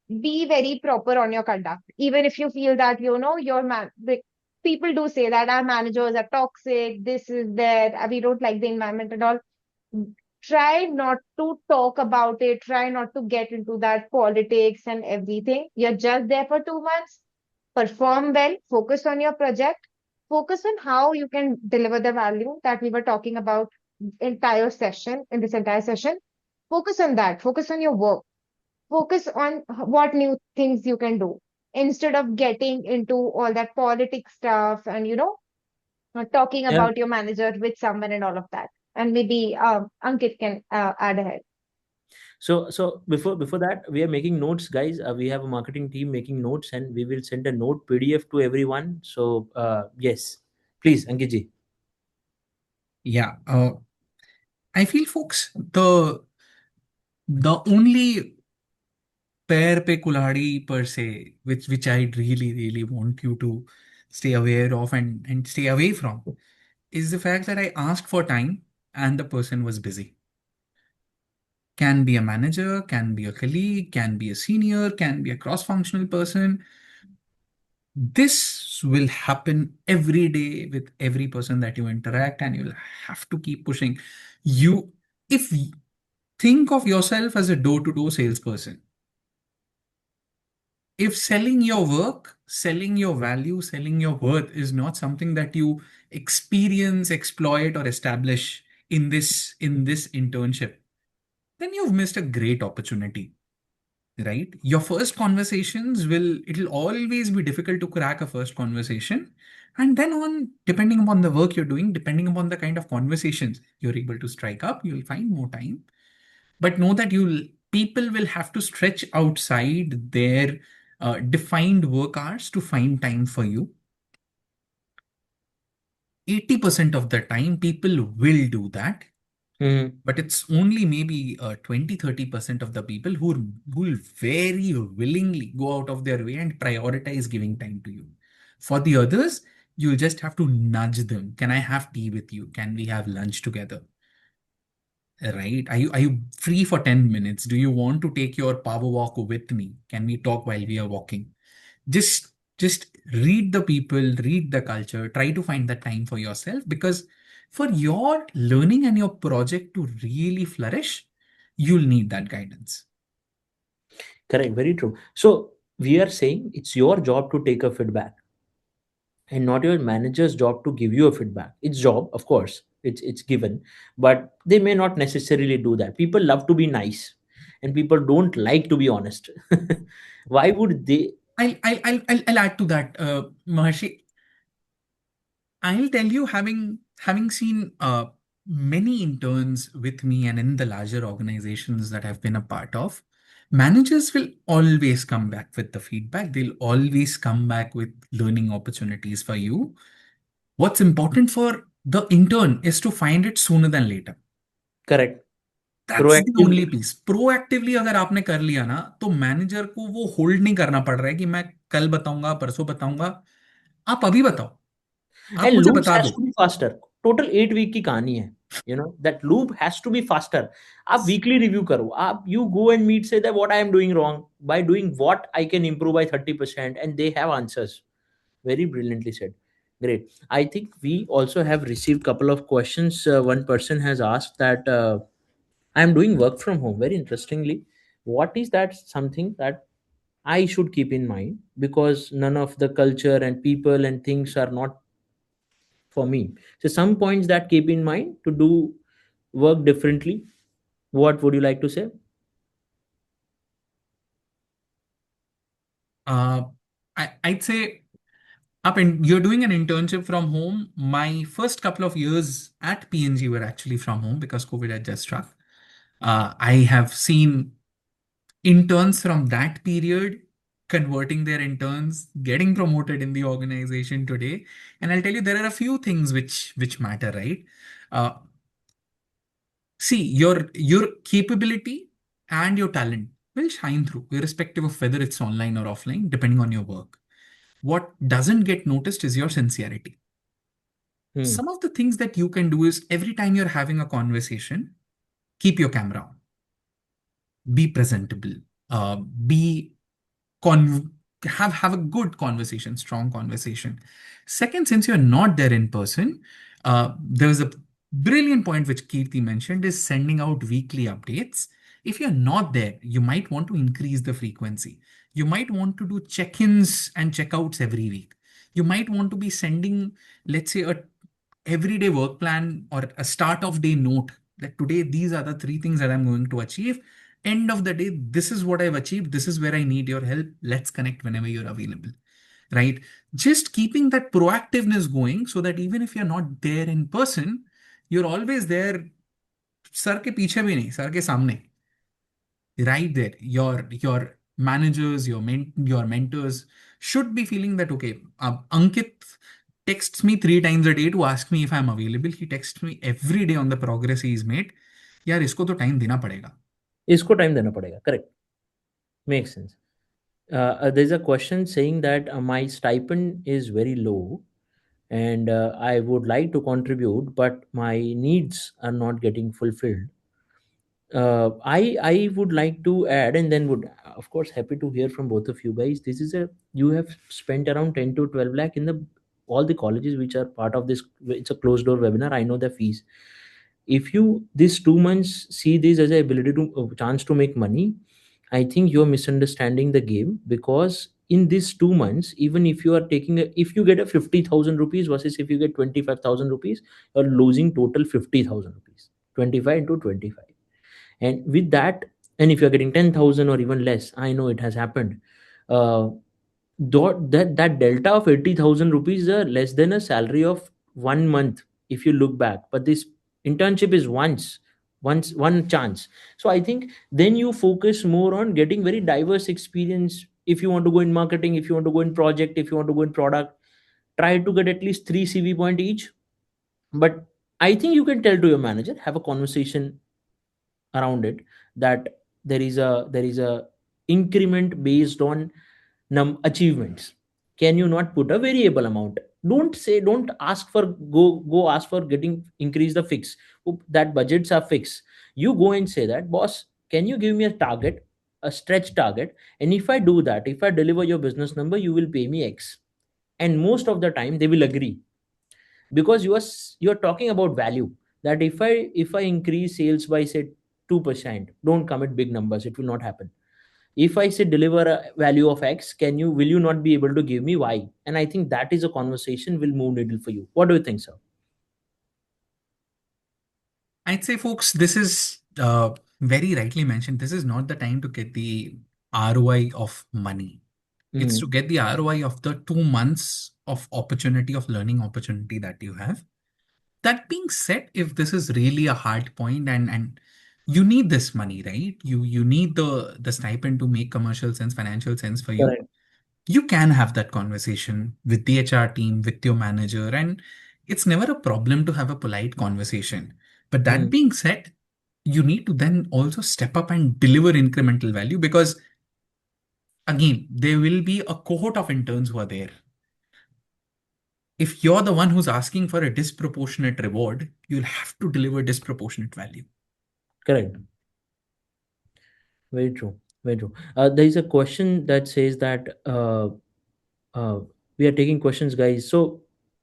[SPEAKER 3] be very proper on your conduct. Even if you feel that, your man, like, people do say that our managers are toxic, this is that, we don't like the environment and all. Try not to talk about it, try not to get into that politics and everything. You're just there for 2 months. Perform well, focus on your project, focus on how you can deliver the value that we were talking about in this entire session. Focus on that, focus on your work, focus on what new things you can do instead of getting into all that politics stuff and talking
[SPEAKER 4] Yeah.
[SPEAKER 3] about your manager with someone and all of that. And maybe Ankit can add ahead.
[SPEAKER 4] So before that, we are making notes, guys. We have a marketing team making notes, and we will send a note PDF to everyone. So yes, please, Ankit ji.
[SPEAKER 2] Yeah. I feel, folks, the only pair pe kulhadi per se, which I really, really want you to stay aware of and stay away from, is the fact that I asked for time and the person was busy. Can be a manager, can be a colleague, can be a senior, can be a cross-functional person. This will happen every day with every person that you interact, and you'll have to keep pushing. You, if think of yourself as a door-to-door salesperson. If selling your work, selling your value, selling your worth is not something that you experience, exploit, or establish in this internship, then you've missed a great opportunity, right? Your first conversations it'll always be difficult to crack a first conversation. And then on, depending upon the work you're doing, depending upon the kind of conversations you're able to strike up, you'll find more time. But know that people will have to stretch outside their defined work hours to find time for you. 80% of the time, people will do that. But it's only maybe 20-30% of the people who will very willingly go out of their way and prioritize giving time to you. For the others, you'll just have to nudge them. Can I have tea with you? Can we have lunch together? Right? Are you free for 10 minutes? Do you want to take your power walk with me? Can we talk while we are walking? Just read the people, read the culture, try to find that time for yourself, because for your learning and your project to really flourish, you'll need that guidance.
[SPEAKER 4] Correct, very true. So we are saying it's your job to take a feedback and not your manager's job to give you a feedback. It's job, of course, it's given, but they may not necessarily do that. People love to be nice and people don't like to be honest. Why would they?
[SPEAKER 2] I'll add to that, Maharshi. I'll tell you, having seen many interns with me and in the larger organizations that I've been a part of, managers will always come back with the feedback. They'll always come back with learning opportunities for you. What's important for the intern is to find it sooner than later.
[SPEAKER 4] Correct.
[SPEAKER 2] That's the only piece. Proactively अगर आपने कर लिया ना, तो manager को वो hold नहीं करना पड़ रहा है कि मैं कल बताऊंगा, परसों बताऊंगा. आप अभी बताओ. आप
[SPEAKER 4] And
[SPEAKER 2] मुझे
[SPEAKER 4] loops
[SPEAKER 2] बता
[SPEAKER 4] has
[SPEAKER 2] दो.
[SPEAKER 4] to be faster. Total 8 week की कहानी है. You know that loop has to be faster. आप weekly review करो. आप you go and meet, say that what I am doing wrong, by doing what I can improve by 30%, and they have answers. Very brilliantly said. Great. I think we also have received couple of questions. One person has asked that I am doing work from home. Very interestingly, what is that something that I should keep in mind, because none of the culture and people and things are not for me. So some points that keep in mind to do work differently. What would you like to say?
[SPEAKER 2] Uh, I'd say you're doing an internship from home. My first couple of years at PNG were actually from home because COVID had just struck. I have seen interns from that period converting their interns, getting promoted in the organization today. And I'll tell you, there are a few things which matter, right? Uh, See, your capability and your talent will shine through, irrespective of whether it's online or offline, depending on your work. What doesn't get noticed is your sincerity.
[SPEAKER 4] Hmm.
[SPEAKER 2] Some of the things that you can do is every time you're having a conversation, keep your camera on, be presentable, be con have a good conversation, strong conversation. Second, since you're not there in person, there was a brilliant point which Kirti mentioned is sending out weekly updates. If you're not there, you might want to increase the frequency. You might want to do check-ins and check-outs every week. You might want to be sending, let's say, a everyday work plan or a start of day note that today these are the three things that I'm going to achieve. End of the day, this is what I've achieved. This is where I need your help. Let's connect whenever you're available. Right? Just keeping that proactiveness going so that even if you're not there in person, you're always there. Sir के पीछे भी नहीं, sir के सामने, right there. Your managers, your mentors should be feeling that okay, Ankit texts me 3 times a day to ask me if I'm available. He texts me every day on the progress he's made. यार इसको तो time देना पड़ेगा.
[SPEAKER 4] इसको time देना पड़ेगा. Correct. Makes sense. There's a question saying that my stipend is very low and I would like to contribute, but my needs are not getting fulfilled. I would like to add, and then would of course happy to hear from both of you guys. This is a you have spent around 10 to 12 lakh in the all the colleges which are part of this. It's a closed door webinar. I know the fees. If you these 2 months see this as a ability to chance to make money, I think you're misunderstanding the game, because in these 2 months, even if you are taking if you get a 50,000 rupees versus if you get 25,000 rupees, you're losing total 50,000 rupees. 25 into 25, and with that, and if you're getting 10,000 or even less, I know it has happened. uh, that delta of 80,000 rupees is less than a salary of 1 month if you look back, but this internship is once one chance. So I think then you focus more on getting very diverse experience. If you want to go in marketing, if you want to go in project, if you want to go in product, try to get at least 3 CV point each. But I think you can tell to your manager, have a conversation around it, that there is a increment based on achievements. Can you not put a variable amount? Don't ask for, go ask for getting increase the fix. That budgets are fixed. You go and say that, boss, can you give me a target, a stretch target, and if I do that, if I deliver your business number, you will pay me X. And most of the time they will agree, because you are talking about value. That if I increase sales by say 2%, don't commit big numbers, it will not happen. If I say deliver a value of X, will you not be able to give me Y? And I think that is a conversation will move needle for you. What do you think, sir?
[SPEAKER 2] I'd say, folks, this is very rightly mentioned. This is not the time to get the ROI of money. It's to
[SPEAKER 4] Mm,
[SPEAKER 2] get the ROI of the 2 months of opportunity, of learning opportunity that you have. That being said, if this is really a hard point, and you need this money, right? You need the stipend to make commercial sense, financial sense for you.
[SPEAKER 4] correct.
[SPEAKER 2] You can have that conversation with the HR team, with your manager, and it's never a problem to have a polite conversation. But that
[SPEAKER 4] Mm,
[SPEAKER 2] being said, you need to then also step up and deliver incremental value, because again, there will be a cohort of interns who are there. If you're the one who's asking for a disproportionate reward, you'll have to deliver disproportionate value.
[SPEAKER 4] correct. Very true. Very true. There is a question that says that uh, we are taking questions, guys. So,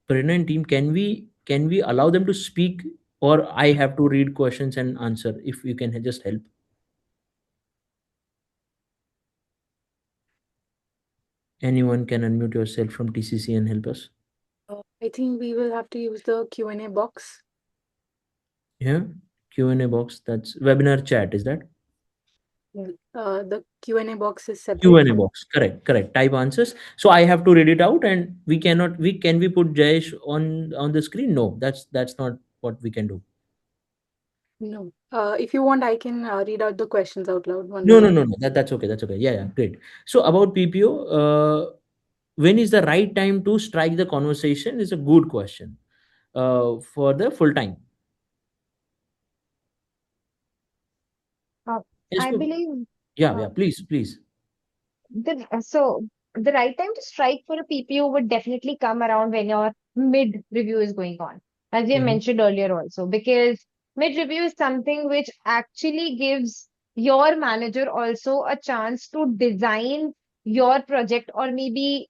[SPEAKER 4] Prerna and team, can we allow them to speak, or I have to read questions and answer? If you can just help. Anyone can unmute yourself from TCC and help us.
[SPEAKER 1] I think we will have to use the Q&A box.
[SPEAKER 4] Yeah, Q&A box. That's webinar chat. Is that
[SPEAKER 1] The Q&A box is separate
[SPEAKER 4] Q&A
[SPEAKER 1] from.
[SPEAKER 4] box? Correct. Correct. Type answers. So I have to read it out, and we cannot. We can we put Jayesh on the screen? No, that's not what we can do.
[SPEAKER 1] No. If you want, I can read out the questions out loud one by
[SPEAKER 4] No, no,
[SPEAKER 1] one.
[SPEAKER 4] no, no. That's okay. That's okay. Yeah, yeah. Great. So about PPO, when is the right time to strike the conversation? Is a good question. For the full time.
[SPEAKER 3] Uh,
[SPEAKER 4] Yes.
[SPEAKER 3] I believe
[SPEAKER 4] Yeah,
[SPEAKER 3] uh,
[SPEAKER 4] yeah. Please, please.
[SPEAKER 3] the right time to strike for a PPO would definitely come around when your mid review is going on, as we
[SPEAKER 4] Mm-hmm.
[SPEAKER 3] mentioned earlier also, because mid review is something which actually gives your manager also a chance to design your project, or maybe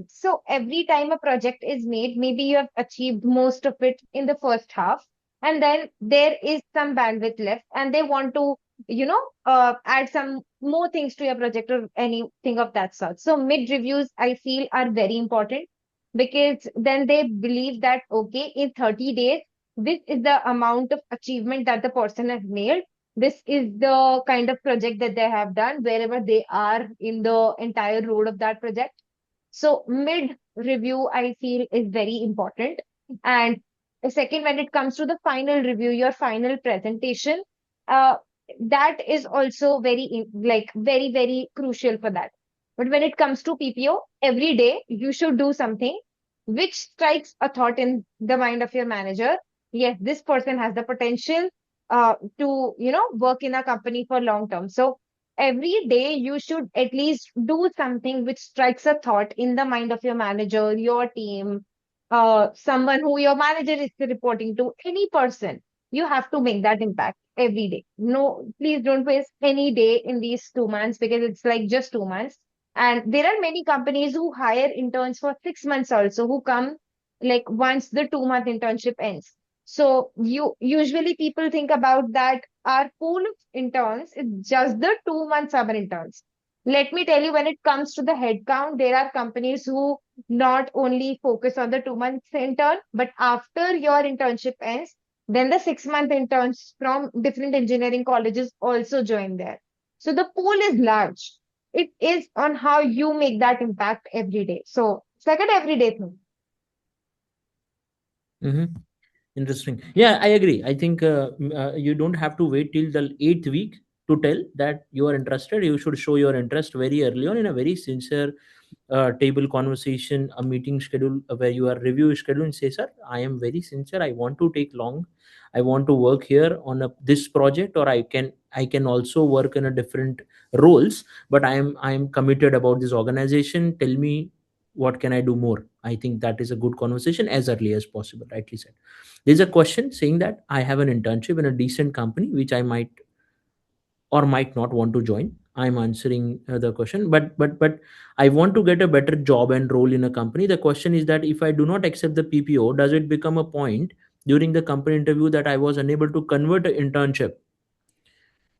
[SPEAKER 3] so every time a project is made, maybe you have achieved most of it in the first half, and then there is some bandwidth left, and they want to, add some more things to your project or anything of that sort. So mid reviews, I feel, are very important, because then they believe that, okay, in 30 days, this is the amount of achievement that the person has made. This is the kind of project that they have done wherever they are in the entire road of that project. So mid review, I feel, is very important. And the second, when it comes to the final review, your final presentation, uh, that is also very, very crucial for that. But when it comes to PPO, every day you should do something which strikes a thought in the mind of your manager. Yes, this person has the potential to, work in a company for long term. So every day you should at least do something which strikes a thought in the mind of your manager, your team, someone who your manager is reporting to, any person. You have to make that impact every day. No, please don't waste any day in these 2 months, because it's like just 2 months. And there are many companies who hire interns for 6 months also, who come like once the 2 month internship ends. So you usually people think about that our pool of interns is just the 2 month summer interns. Let me tell you, when it comes to the headcount, there are companies who not only focus on the 2 months intern, but after your internship ends, then the 6 month interns from different engineering colleges also join there. So the pool is large. It is on how you make that impact every day. So it's like an everyday thing.
[SPEAKER 4] Mm-hmm. Interesting. Yeah, I agree. I think you don't have to wait till the eighth week. to tell that you are interested, you should show your interest very early on in a very sincere table conversation, a meeting schedule where you are review schedule and say, sir, I am very sincere, I want to take long, I want to work here on this project, or I can also work in a different roles, but I am committed about this organization, tell me what can I do more. I think that is a good conversation as early as possible, rightly said. There's a question saying that I have an internship in a decent company which I might or might not want to join. I'm answering the question, but I want to get a better job and role in a company. The question is that if I do not accept the PPO, does it become a point during the company interview that I was unable to convert an internship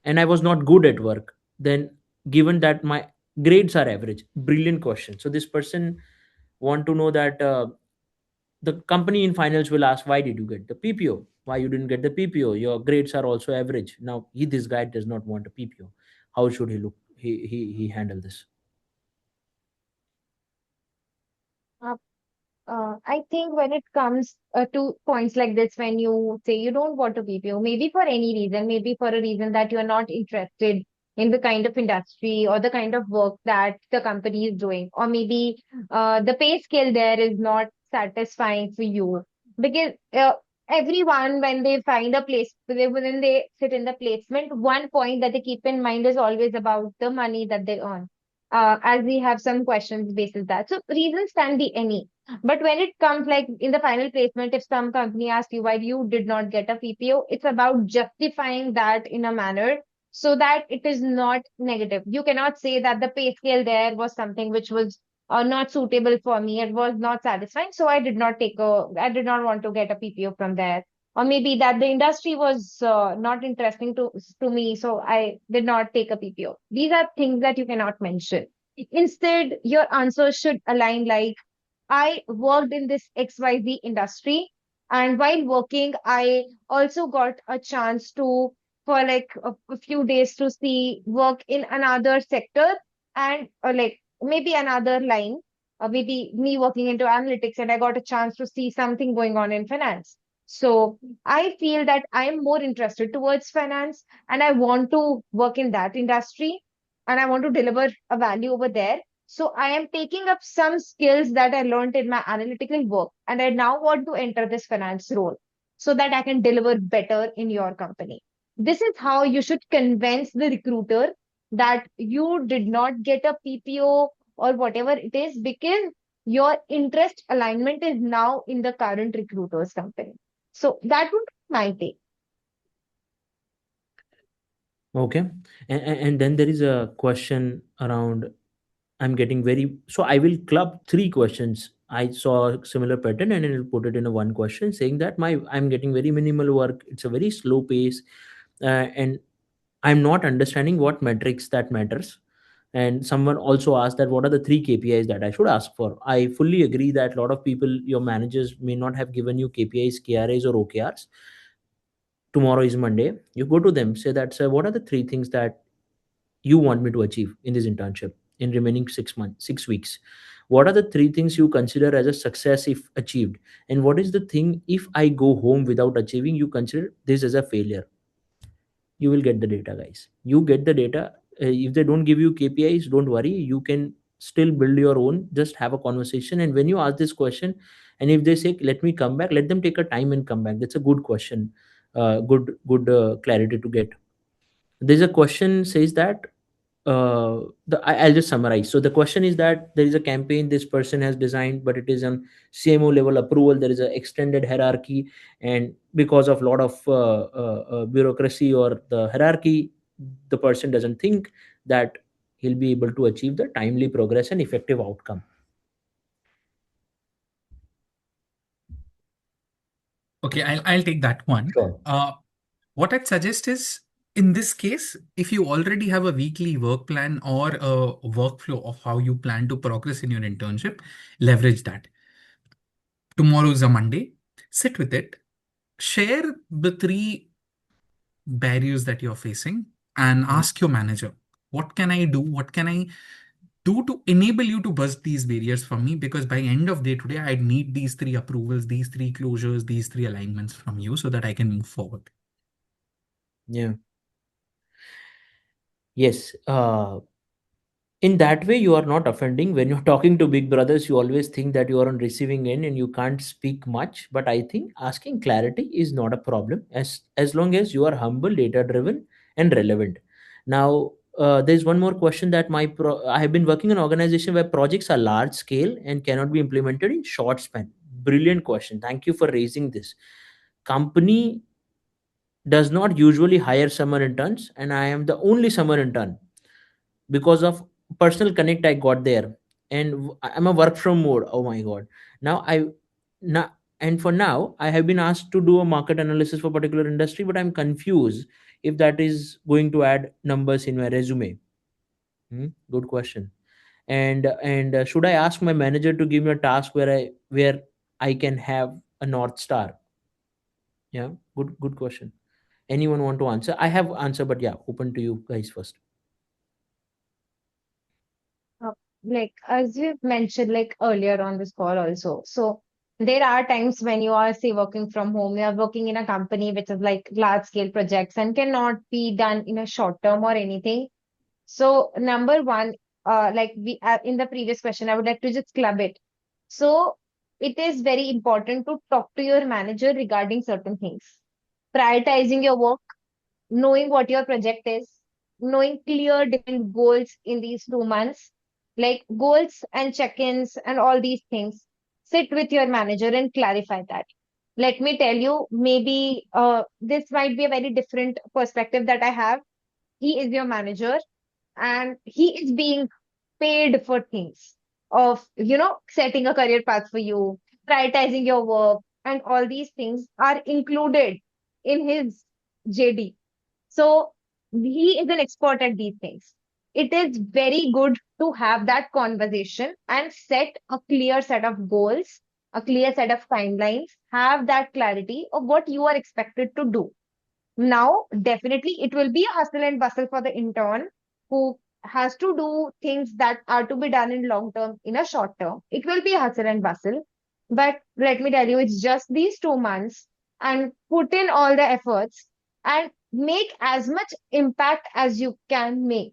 [SPEAKER 4] and I was not good at work, then given that my grades are average? Brilliant question. So this person want to know that the company in finals will ask, why did you get the PPO, why you didn't get the PPO, your grades are also average. Now this guy does not want a PPO. How should he look, he handle this?
[SPEAKER 3] Uh, I think when it comes to points like this, when you say you don't want to BPO, maybe for any reason, maybe for a reason that you're not interested in the kind of industry or the kind of work that the company is doing, or maybe the pay scale there is not satisfying for you. Because everyone, when they find a place, when they sit in the placement, one point that they keep in mind is always about the money that they earn. As we have some questions basis that. So reasons can be any, but when it comes like in the final placement, if some company asks you why you did not get a PPO, it's about justifying that in a manner so that it is not negative. You cannot say that the pay scale there was something which was not suitable for me. It was not satisfying. So I did not want to get a PPO from there. Or maybe that the industry was not interesting to me. So I did not take a PPO. These are things that you cannot mention. Instead, your answer should align like, I worked in this XYZ industry, and while working, I also got a chance to, for like a few days, to see work in another sector and like maybe another line, maybe me working into analytics, and I got a chance to see something going on in finance. So I feel that I am more interested towards finance and I want to work in that industry and I want to deliver a value over there. So I am taking up some skills that I learned in my analytical work, and I now want to enter this finance role so that I can deliver better in your company. This is how you should convince the recruiter that you did not get a PPO or whatever it is because your interest alignment is now in the current recruiter's company. So that would be my take.
[SPEAKER 4] Okay. And then there is a question around, I'm getting very, so I will club three questions. I saw a similar pattern and I'll put it in a one question saying that I'm getting very minimal work. It's a very slow pace, and I'm not understanding what metrics that matters. And someone also asked that what are the three KPIs that I should ask for. I fully agree that a lot of people, your managers may not have given you KPIs, KRAs, or OKRs. Tomorrow is Monday. You go to them, say that, sir, what are the three things that you want me to achieve in this internship in remaining 6 months, 6 weeks? What are the three things you consider as a success if achieved? And what is the thing if I go home without achieving, you consider this as a failure? You will get the data, guys. You get the data. If they don't give you KPIs, don't worry, you can still build your own. Just have a conversation, and when you ask this question, and if they say let me come back, let them take a time and come back. That's a good question. Good clarity to get. There's a question says that I'll just summarize. So the question is that there is a campaign this person has designed, but it is on CMO level approval. There is an extended hierarchy, and because of a lot of bureaucracy or the hierarchy, the person doesn't think that he'll be able to achieve the timely progress and effective outcome.
[SPEAKER 2] Okay, I'll take that one.
[SPEAKER 4] Sure.
[SPEAKER 2] What I'd suggest is, in this case, if you already have a weekly work plan or a workflow of how you plan to progress in your internship, leverage that. Tomorrow is a Monday. Sit with it. Share the three barriers that you're facing and ask your manager, what can I do? What can I do to enable you to bust these barriers for me? Because by end of day today, I need these three approvals, these three closures, these three alignments from you so that I can move forward.
[SPEAKER 4] Yeah. Yes, in that way you are not offending. When you're talking to big brothers, you always think that you are on receiving end and you can't speak much, but I think asking clarity is not a problem, as long as you are humble, data driven, and relevant. Now, there's one more question that I have been working in an organization where projects are large scale and cannot be implemented in short span. Brilliant question, thank you for raising this. Company does not usually hire summer interns, and I am the only summer intern because of personal connect I got there. And I'm a work from mode. Oh my god. Now I now and for now I have been asked to do a market analysis for particular industry, but I'm confused if that is going to add numbers in my resume. Good question. And should I ask my manager to give me a task where I can have a north star? Yeah, good question. Anyone want to answer? I have answer, but yeah, open to you guys first.
[SPEAKER 3] Uh, like as you mentioned like earlier on this call also. So there are times when you are say working from home, you are working in a company which is like large scale projects and cannot be done in a short term or anything. So number one, like we in the previous question, I would like to just club it. So it is very important to talk to your manager regarding certain things. Prioritizing your work, knowing what your project is, knowing clear defined goals in these 2 months, like goals and check-ins and all these things. Sit with your manager and clarify that. Let me tell you, maybe this might be a very different perspective that I have. He is your manager and he is being paid for things of, setting a career path for you, prioritizing your work, and all these things are included in his JD. So he is an expert at these things. It is very good to have that conversation and set a clear set of goals, a clear set of timelines, have that clarity of what you are expected to do. Now, definitely, it will be a hustle and bustle for the intern who has to do things that are to be done in long term, in a short term. It will be a hustle and bustle. But let me tell you, it's just these 2 months and put in all the efforts and make as much impact as you can make.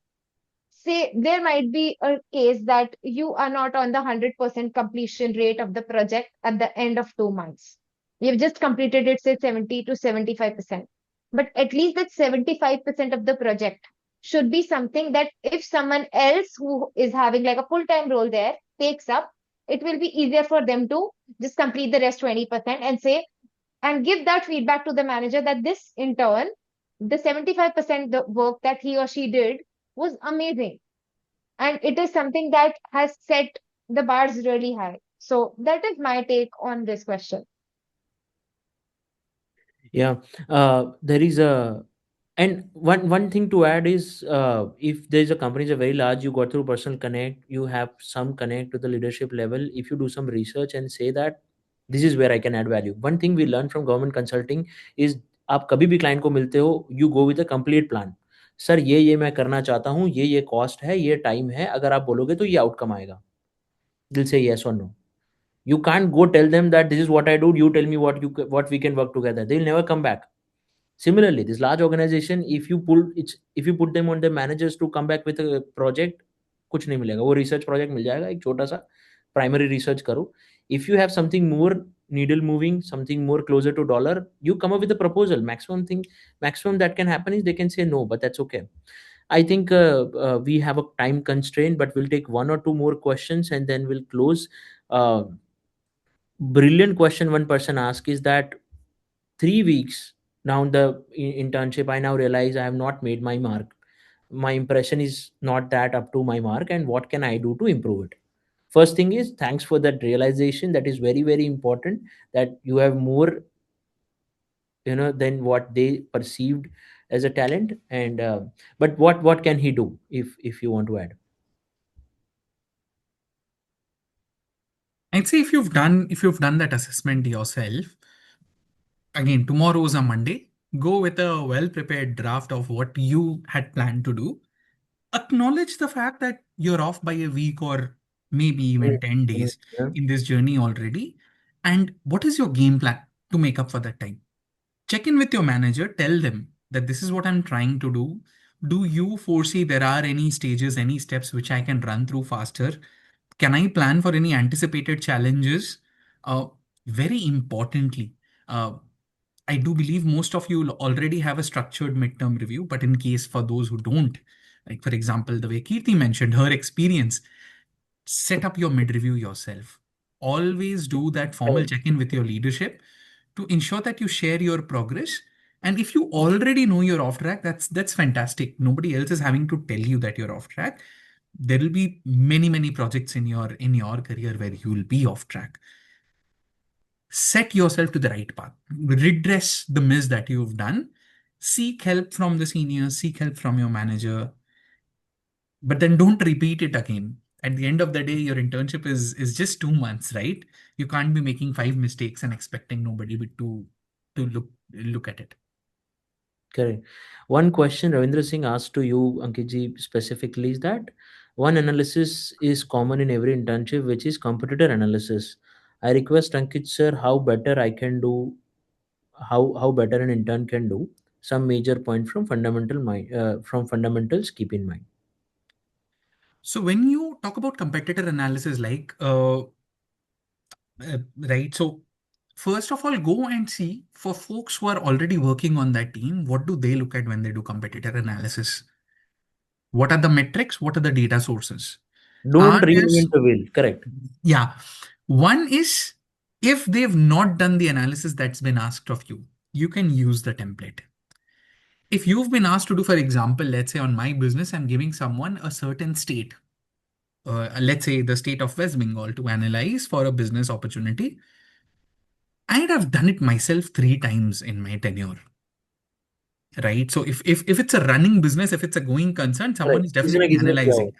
[SPEAKER 3] Say there might be a case that you are not on the 100% completion rate of the project at the end of 2 months. You've just completed it, say 70 to 75%. But at least that 75% of the project should be something that if someone else who is having like a full-time role there takes up, it will be easier for them to just complete the rest 20% and say, and give that feedback to the manager that this intern, the 75% the work that he or she did was amazing. And it is something that has set the bars really high. So that is my take on this question.
[SPEAKER 4] Yeah, there is a and one thing to add is, if there is a company is a very large, you got through personal connect, you have some connect to the leadership level. If you do some research and say that this is where I can add value. One thing we learn from government consulting is, आप कभी भी client को मिलते हो, you go with a complete plan. Sir ये मैं करना चाहता हूँ, ये कॉस्ट है, ये टाइम है, अगर आप बोलोगे तो ये आउटकम आएगा. दिल से yes or no. You can't go tell them that this is what I do, you tell me what we can work together. They'll never come back. Similarly, this large organization, if you put them on the managers to come back with a project, कुछ नहीं मिलेगा. वो research project मिल जाएगा, एक छोटा सा primary research करो. If you have something more needle moving, something more closer to dollar, you come up with a proposal. Maximum that can happen is they can say no, but that's okay. I think we have a time constraint, but we'll take one or two more questions and then we'll close. uh, Brilliant question one person asked is that 3 weeks down the internship, I now realize I have not made my mark. My impression is not that up to my mark, and what can I do to improve it? First thing is, thanks for that realization. That is very, very important, that you have more, than what they perceived as a talent. And but what can he do, if you want to add?
[SPEAKER 2] I'd say if you've done that assessment yourself, again, tomorrow's a Monday. Go with a well-prepared draft of what you had planned to do. Acknowledge the fact that you're off by a week or maybe even 10 days
[SPEAKER 4] Yeah.
[SPEAKER 2] in this journey already. And what is your game plan to make up for that time? Check in with your manager, tell them that this is what I'm trying to do. Do you foresee there are any stages, any steps which I can run through faster? Can I plan for any anticipated challenges? Uh, Very importantly, uh, I do believe most of you already have a structured midterm review, but in case for those who don't, like for example, the way Kirti mentioned her experience, set up your mid review yourself. Always do that formal check in with your leadership to ensure that you share your progress. And if you already know you're off track, that's fantastic. Nobody else is having to tell you that you're off track. There will be many projects in your career where you will be off track. Set yourself to the right path. Redress the miss that you've done. Seek help from the seniors, seek help from your manager, but then don't repeat it again. At the end of the day, your internship is just 2 months, right? You can't be making five mistakes and expecting nobody to look at it.
[SPEAKER 4] Correct. One question Ravindra Singh asked to you, Ankitji, specifically is that one analysis is common in every internship, which is competitor analysis. I request Ankit sir how better I can do, how better an intern can do. Some major point from from fundamentals keep in mind.
[SPEAKER 2] So when you talk about competitor analysis, right? So first of all, go and see for folks who are already working on that team, what do they look at when they do competitor analysis? What are the metrics? What are the data sources?
[SPEAKER 4] Don't
[SPEAKER 2] Are there
[SPEAKER 4] reinvent the wheel. Correct.
[SPEAKER 2] Yeah. One is if they've not done the analysis that's been asked of you, you can use the template. If you've been asked to do, for example, let's say on my business, I'm giving someone a certain state, let's say the state of West Bengal to analyze for a business opportunity. I'd have done it myself 3 times in my tenure. Right. So if it's a running business, if it's a going concern, someone
[SPEAKER 4] Correct.
[SPEAKER 2] is
[SPEAKER 4] किसी ना
[SPEAKER 2] definitely
[SPEAKER 4] किसी ने किया
[SPEAKER 2] analyzing.
[SPEAKER 4] हो.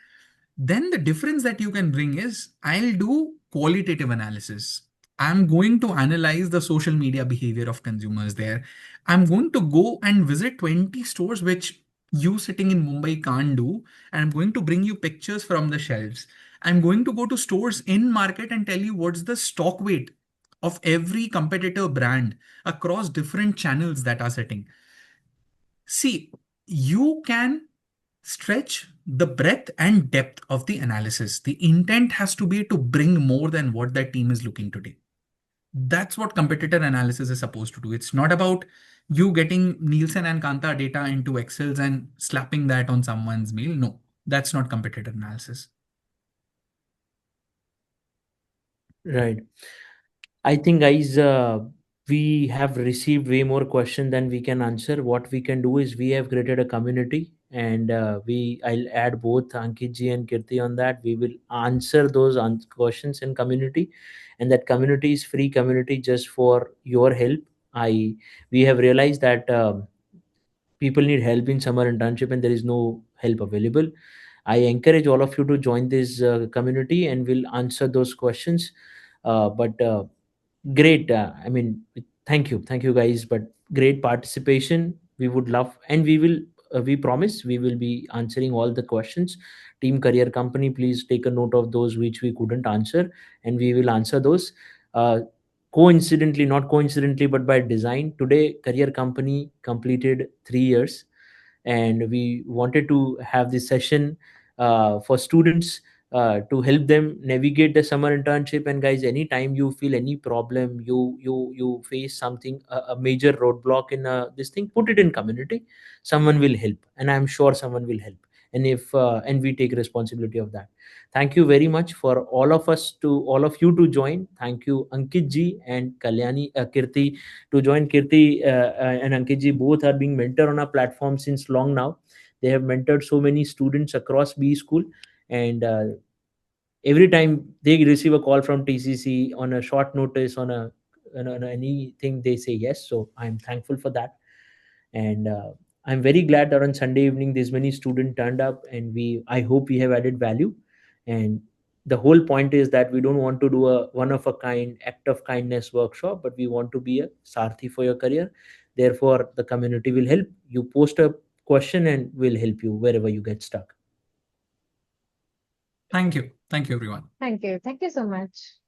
[SPEAKER 2] Then the difference that you can bring is I'll do qualitative analysis. I'm going to analyze the social media behavior of consumers there. I'm going to go and visit 20 stores, which you sitting in Mumbai can't do. And I'm going to bring you pictures from the shelves. I'm going to go to stores in market and tell you what's the stock weight of every competitor brand across different channels that are sitting. See, you can stretch the breadth and depth of the analysis. The intent has to be to bring more than what that team is looking to do. That's what competitor analysis is supposed to do. It's not about you getting Nielsen and Kanta data into Excels and slapping that on someone's mail. No, that's not competitor analysis.
[SPEAKER 4] Right. I think, guys, we have received way more questions than we can answer. What we can do is we have created a community, and I'll add both Ankit ji and Kirti on that. We will answer those questions in community, and that community is free community just for your help. I We have realized that people need help in summer internship, and there is no help available. I encourage all of you to join this community, and we'll answer those questions. But Great. I mean, thank you guys. But great participation. We would love, and we will. We promise we will be answering all the questions. Team Career Company, please take a note of those which we couldn't answer, and we will answer those. Coincidentally, not coincidentally, but by design, today Career Company completed 3 years, and we wanted to have this session for students to help them navigate the summer internship. And guys, anytime you feel any problem, you face something, a major roadblock in this thing, put it in community. Someone will help, and I'm sure someone will help. And if and we take responsibility of that. Thank you very much for all of you to join. Thank you, Ankit ji and Kirti, to join. Kirti and Ankit ji both are being mentored on our platform since long now. They have mentored so many students across B school, and every time they receive a call from TCC on a short notice, on anything, they say yes. So I'm thankful for that, and I'm very glad that on Sunday evening this many students turned up, and I hope we have added value. And the whole point is that we don't want to do a one of a kind act of kindness workshop, but we want to be a sarthi for your career. Therefore the community will help you. Post a question and we'll help you wherever you get stuck.
[SPEAKER 2] Thank you. Thank you, everyone.
[SPEAKER 3] Thank you. Thank you so much.